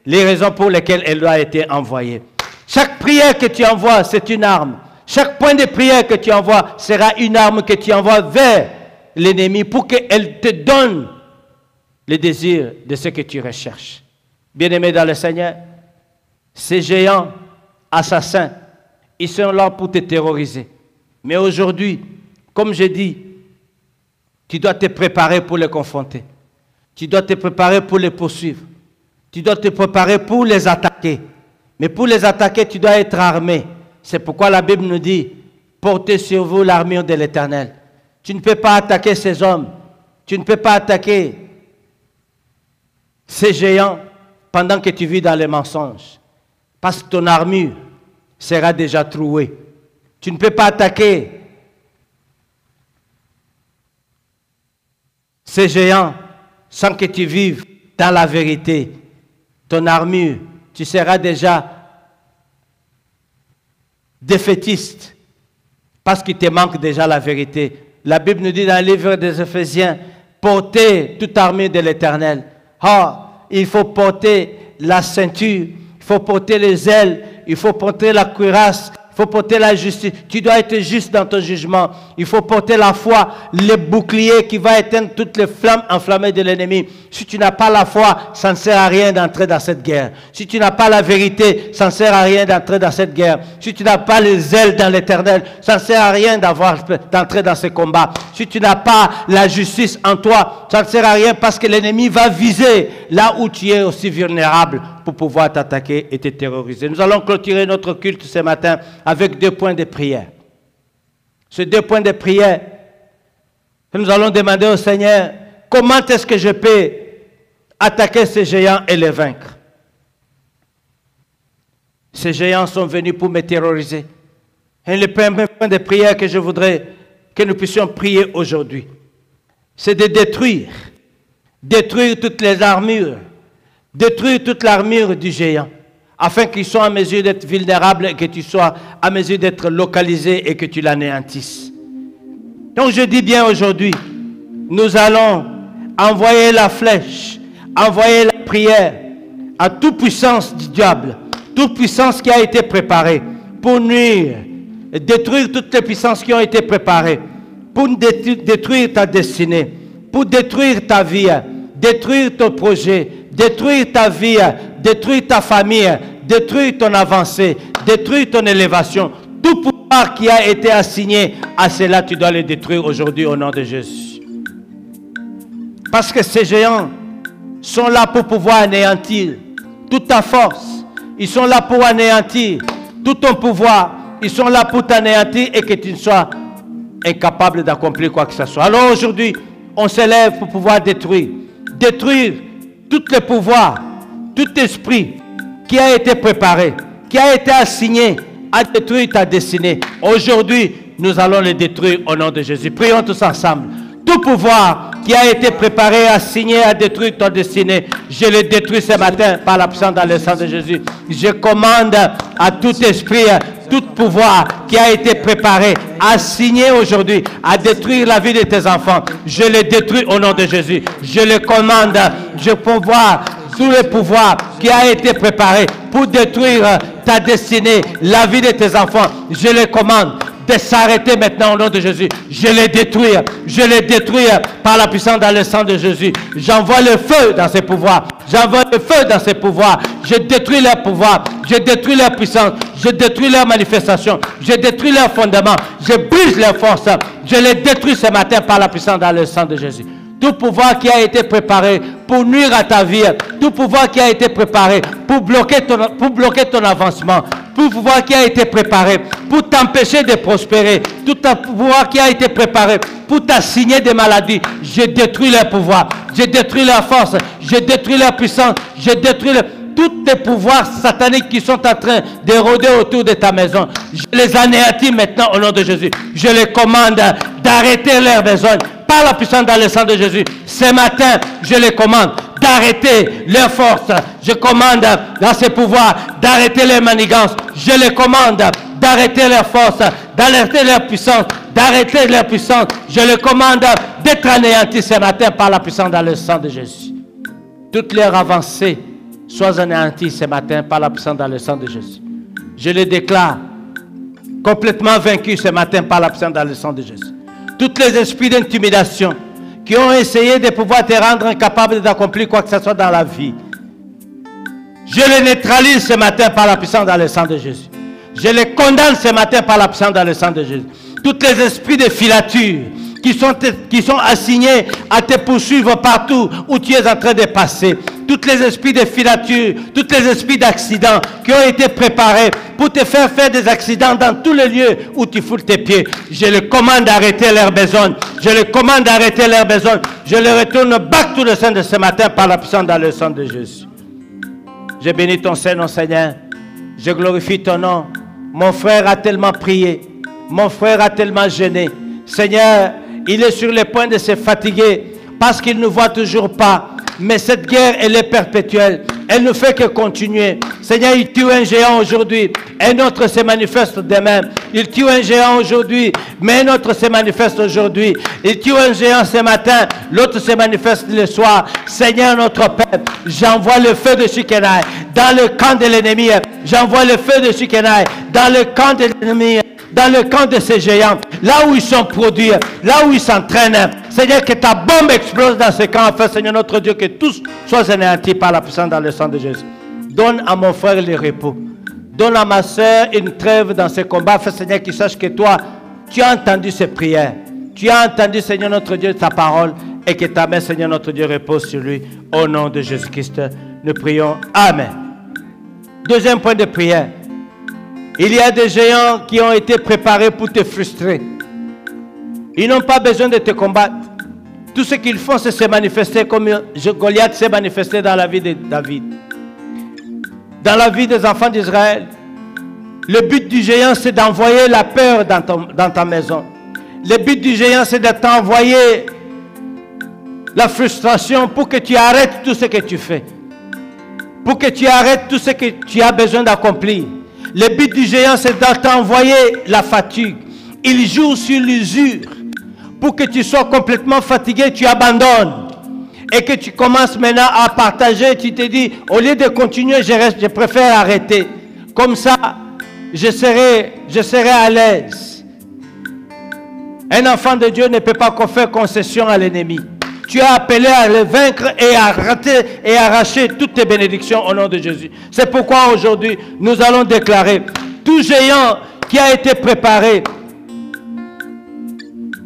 les raisons pour lesquelles elle doit être envoyée. Chaque prière que tu envoies, c'est une arme. Chaque point de prière que tu envoies sera une arme que tu envoies vers l'ennemi pour qu'elle te donne le désir de ce que tu recherches. Bien-aimé dans le Seigneur, ces géants assassins, ils sont là pour te terroriser. Mais aujourd'hui, comme je dis, tu dois te préparer pour les confronter. Tu dois te préparer pour les poursuivre. Tu dois te préparer pour les attaquer. Mais pour les attaquer, tu dois être armé. C'est pourquoi la Bible nous dit, portez sur vous l'armure de l'Éternel. Tu ne peux pas attaquer ces hommes. Tu ne peux pas attaquer ces géants pendant que tu vis dans les mensonges. Parce que ton armure sera déjà trouée. Tu ne peux pas attaquer ces géants sans que tu vives dans la vérité. Ton armure, tu seras déjà défaitiste parce qu'il te manque déjà la vérité. La Bible nous dit dans le livre des Éphésiens, portez toute armure de l'Éternel. Il faut porter la ceinture, il faut porter les ailes, il faut porter la cuirasse, il faut porter la justice. Tu dois être juste dans ton jugement. Il faut porter la foi, le bouclier qui va éteindre toutes les flammes enflammées de l'ennemi. Si tu n'as pas la foi, ça ne sert à rien d'entrer dans cette guerre. Si tu n'as pas la vérité, ça ne sert à rien d'entrer dans cette guerre. Si tu n'as pas les ailes dans l'Éternel, ça ne sert à rien d'entrer dans ce combat. Si tu n'as pas la justice en toi, ça ne sert à rien parce que l'ennemi va viser là où tu es aussi vulnérable pour pouvoir t'attaquer et te terroriser. Nous allons clôturer notre culte ce matin avec 2 points de prière. Ces 2 points de prière, nous allons demander au Seigneur, comment est-ce que je peux attaquer ces géants et les vaincre? Ces géants sont venus pour me terroriser. Et le premier point de prière que je voudrais que nous puissions prier aujourd'hui, c'est de détruire toutes les armures, détruire toute l'armure du géant, afin qu'ils soient en mesure d'être vulnérables et que tu sois en mesure d'être localisé et que tu l'anéantisses. Donc je dis bien aujourd'hui, nous allons envoyer la flèche, envoyer la prière à toute puissance du diable, toute puissance qui a été préparée pour nuire, et détruire toutes les puissances qui ont été préparées, pour détruire ta destinée, pour détruire ta vie, détruire ton projet, détruire ta vie, détruire ta famille, détruire ton avancée, détruire ton élévation. Tout pouvoir qui a été assigné à cela, tu dois le détruire aujourd'hui au nom de Jésus. Parce que ces géants sont là pour pouvoir anéantir toute ta force. Ils sont là pour anéantir tout ton pouvoir. Ils sont là pour t'anéantir et que tu ne sois incapable d'accomplir quoi que ce soit. Alors aujourd'hui, on s'élève pour pouvoir détruire tous les pouvoirs, tout esprit qui a été préparé, qui a été assigné à détruire ta destinée. Aujourd'hui, nous allons le détruire au nom de Jésus. Prions tous ensemble. Tout pouvoir qui a été préparé, assigné à détruire ton destinée, je le détruis ce matin par la puissance dans le sang de Jésus. Je commande à tout esprit, tout pouvoir qui a été préparé, assigné aujourd'hui à détruire la vie de tes enfants. Je le détruis au nom de Jésus. Je le commande. Je pouvoir, tout le pouvoir qui a été préparé pour détruire ta destinée, la vie de tes enfants, je le commande de s'arrêter maintenant au nom de Jésus. Je les détruis par la puissance dans le sang de Jésus. J'envoie le feu dans ces pouvoirs. J'envoie le feu dans ces pouvoirs. Je détruis leur pouvoir. Je détruis leur puissance. Je détruis leur manifestation. Je détruis leur fondement. Je brise leur force. Je les détruis ce matin par la puissance dans le sang de Jésus. Tout pouvoir qui a été préparé pour nuire à ta vie, tout pouvoir qui a été préparé pour bloquer ton avancement, tout pouvoir qui a été préparé pour t'empêcher de prospérer, tout pouvoir qui a été préparé pour t'assigner des maladies, je détruis leur pouvoir, je détruis leur force, je détruis leur puissance, je détruis tous tes pouvoirs sataniques qui sont en train de rôder autour de ta maison. Je les anéantis maintenant au nom de Jésus. Je les commande d'arrêter leur besogne par la puissance dans le sang de Jésus. Ce matin, je les commande d'arrêter leur force. Je commande dans ces pouvoirs d'arrêter leur manigance. Je les commande d'arrêter leur force, d'arrêter leur puissance, d'arrêter leur puissance. Je les commande d'être anéantis ce matin par la puissance dans le sang de Jésus. Toutes leurs avancées soient anéanties ce matin par la puissance dans le sang de Jésus. Je les déclare complètement vaincus ce matin par la puissance dans le sang de Jésus. Tous les esprits d'intimidation qui ont essayé de pouvoir te rendre incapable d'accomplir quoi que ce soit dans la vie, je les neutralise ce matin par la puissance dans le sang de Jésus. Je les condamne ce matin par la puissance dans le sang de Jésus. Tous les esprits de filature qui sont assignés à te poursuivre partout où tu es en train de passer. Tous les esprits de filature, tous les esprits d'accident qui ont été préparés pour te faire des accidents dans tous les lieux où tu foules tes pieds. Je les commande d'arrêter leur besogne. Je les commande d'arrêter leur besogne. Je les retourne back tout le sein de ce matin par la puissance dans le sang de Jésus. Je bénis ton Seigneur, Seigneur. Je glorifie ton nom. Mon frère a tellement prié. Mon frère a tellement gêné. Seigneur, il est sur le point de se fatiguer parce qu'il ne voit toujours pas. Mais cette guerre, elle est perpétuelle. Elle ne fait que continuer. Seigneur, il tue un géant aujourd'hui. Un autre se manifeste demain. Il tue un géant aujourd'hui. Mais un autre se manifeste aujourd'hui. Il tue un géant ce matin. L'autre se manifeste le soir. Seigneur, notre Père, j'envoie le feu de Shekinah dans le camp de l'ennemi. J'envoie le feu de Shekinah dans le camp de l'ennemi. Dans le camp de ces géants, là où ils sont produits, là où ils s'entraînent. Seigneur, que ta bombe explose dans ce camp, afin, Seigneur notre Dieu, que tous soient anéantis par la puissance dans le sang de Jésus. Donne à mon frère le repos. Donne à ma soeur une trêve dans ce combat, afin, Seigneur, qu'il sache que toi, tu as entendu ses prières. Tu as entendu, Seigneur notre Dieu, ta parole, et que ta main, Seigneur notre Dieu, repose sur lui. Au nom de Jésus-Christ, nous prions. Amen. Deuxième point de prière. Il y a des géants qui ont été préparés pour te frustrer. Ils n'ont pas besoin de te combattre. Tout ce qu'ils font, c'est se manifester comme Goliath s'est manifesté dans la vie de David. Dans la vie des enfants d'Israël. Le but du géant, c'est d'envoyer la peur dans ta maison. Le but du géant, c'est de t'envoyer la frustration pour que tu arrêtes tout ce que tu fais. Pour que tu arrêtes tout ce que tu as besoin d'accomplir. Le but du géant, c'est de t'envoyer la fatigue. Il joue sur l'usure. Pour que tu sois complètement fatigué, tu abandonnes. Et que tu commences maintenant à partager. Tu te dis, au lieu de continuer, je préfère arrêter. Comme ça, je serai à l'aise. Un enfant de Dieu ne peut pas faire concession à l'ennemi. Tu as appelé à le vaincre et à rater et arracher toutes tes bénédictions au nom de Jésus. C'est pourquoi aujourd'hui, nous allons déclarer tout géant qui a été préparé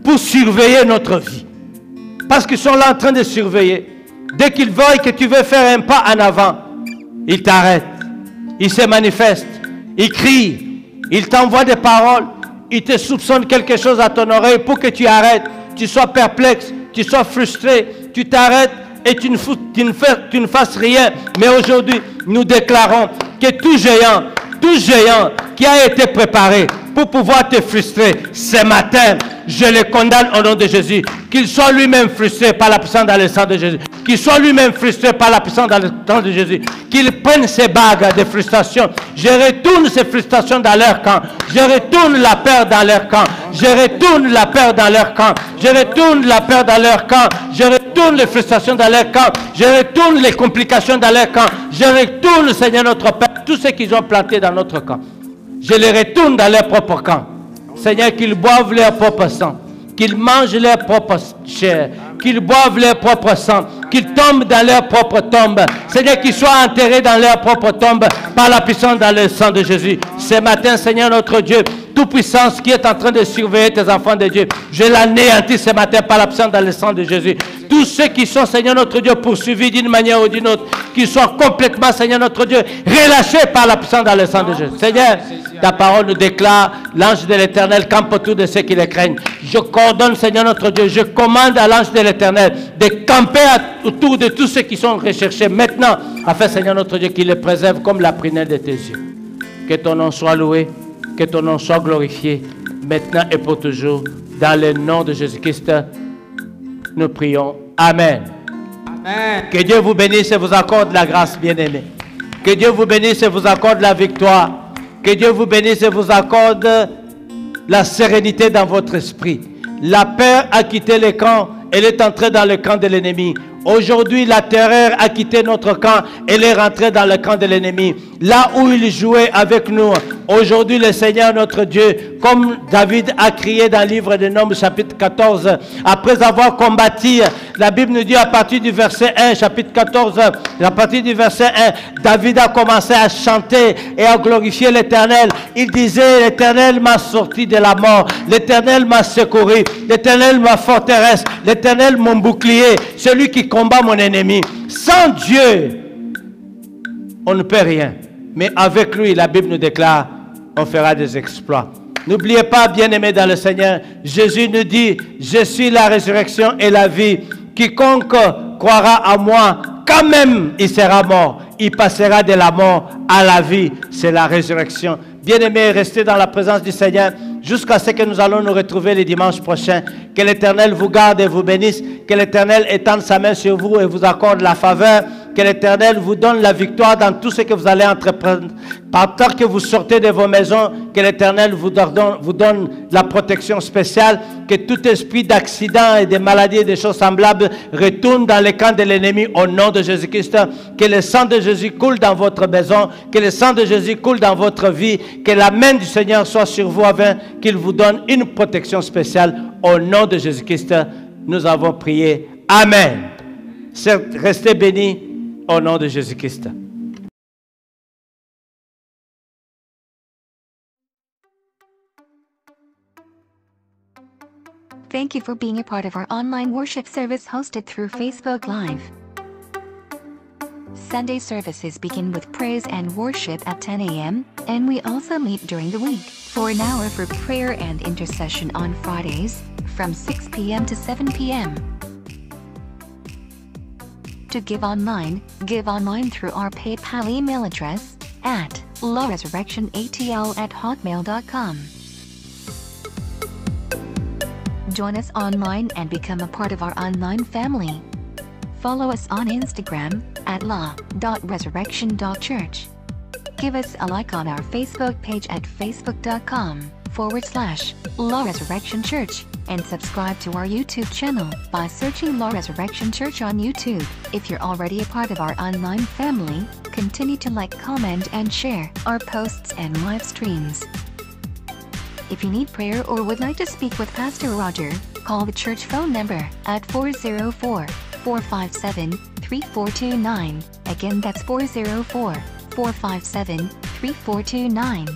pour surveiller notre vie. Parce qu'ils sont là en train de surveiller. Dès qu'ils voient que tu veux faire un pas en avant, ils t'arrêtent. Ils se manifestent. Ils crient. Ils t'envoient des paroles. Ils te soupçonnent quelque chose à ton oreille pour que tu arrêtes. Tu sois perplexe. Tu sois frustré, tu t'arrêtes et tu ne fasses rien. Mais aujourd'hui, nous déclarons que tout géant qui a été préparé pour pouvoir te frustrer ce matin, je le condamne au nom de Jésus. Qu'il soit lui-même frustré par la puissance dans le sang de Jésus. Qu'il soit lui-même frustré par la puissance dans le sang de Jésus. Qu'il prenne ses bagues de frustration. Je retourne ces frustrations dans leur camp. Je retourne la peur dans leur camp. Je retourne la peur dans leur camp. Je retourne la peur dans leur camp. Je retourne les frustrations dans leur camp. Je retourne les complications dans leur camp. Je retourne, Seigneur notre Père, tout ce qu'ils ont planté dans notre camp. Je les retourne dans leur propre camp. Seigneur, qu'ils boivent leur propre sang, qu'ils mangent leur propre chair, qu'ils boivent leur propre sang, qu'ils tombent dans leur propre tombe. Seigneur, qu'ils soient enterrés dans leur propre tombe par la puissance dans le sang de Jésus. Ce matin, Seigneur notre Dieu, toute puissance qui est en train de surveiller tes enfants de Dieu, je l'anéantis ce matin par la puissance dans le sang de Jésus. Tous ceux qui sont, Seigneur notre Dieu, poursuivis d'une manière ou d'une autre, qui soient complètement, Seigneur notre Dieu, relâchés par la puissance dans le sang de Jésus. Seigneur, ta parole nous déclare, l'ange de l'Éternel campe autour de ceux qui les craignent. Je coordonne, Seigneur notre Dieu, je commande à l'ange de l'Éternel de camper autour de tous ceux qui sont recherchés maintenant, afin, Seigneur notre Dieu, qu'il les préserve comme la prunelle de tes yeux. Que ton nom soit loué, que ton nom soit glorifié, maintenant et pour toujours, dans le nom de Jésus-Christ, nous prions. Amen. Amen. Que Dieu vous bénisse et vous accorde la grâce, bien-aimés. Que Dieu vous bénisse et vous accorde la victoire. Que Dieu vous bénisse et vous accorde la sérénité dans votre esprit. La peur a quitté le camp, elle est entrée dans le camp de l'ennemi. Aujourd'hui, la terreur a quitté notre camp, elle est rentrée dans le camp de l'ennemi. Là où il jouait avec nous, aujourd'hui le Seigneur notre Dieu, comme David a crié dans le livre de Nombres chapitre 14, après avoir combattu, la Bible nous dit à partir du verset 1, chapitre 14, à partir du verset 1, David a commencé à chanter et à glorifier l'Éternel. Il disait, l'Éternel m'a sorti de la mort, l'Éternel m'a secouru, l'Éternel ma forteresse, l'Éternel mon bouclier, celui qui combat mon ennemi. Sans Dieu, on ne peut rien. Mais avec lui, la Bible nous déclare, on fera des exploits. N'oubliez pas, bien-aimés dans le Seigneur, Jésus nous dit, je suis la résurrection et la vie. Quiconque croira à moi, quand même il sera mort, il passera de la mort à la vie. C'est la résurrection. Bien-aimés, restez dans la présence du Seigneur jusqu'à ce que nous allons nous retrouver le dimanche prochain. Que l'Éternel vous garde et vous bénisse. Que l'Éternel étende sa main sur vous et vous accorde la faveur. Que l'Éternel vous donne la victoire dans tout ce que vous allez entreprendre. Par temps que vous sortez de vos maisons, que l'Éternel vous donne la protection spéciale. Que tout esprit d'accident et de maladies et de choses semblables retourne dans les camps de l'ennemi au nom de Jésus-Christ. Que le sang de Jésus coule dans votre maison. Que le sang de Jésus coule dans votre vie. Que la main du Seigneur soit sur vous afin qu'il vous donne une protection spéciale. Au nom de Jésus-Christ, nous avons prié. Amen. Restez bénis au nom de Jésus-Christ. Thank you for being a part of our online worship service hosted through Facebook Live. Sunday services begin with praise and worship at 10 a.m., and we also meet during the week for an hour for prayer and intercession on Fridays from 6 p.m. to 7 p.m. To give online through our PayPal email address at laresurrectionatl@hotmail.com. Join us online and become a part of our online family. Follow us on Instagram at la.resurrection.church. Give us a like on our Facebook page at facebook.com/La Resurrection Church and subscribe to our YouTube channel by searching La Resurrection Church on YouTube. If you're already a part of our online family, continue to like, comment, and share our posts and live streams. If you need prayer or would like to speak with Pastor Roger, call the church phone number at 404-457-3429. Again, that's 404-457-3429.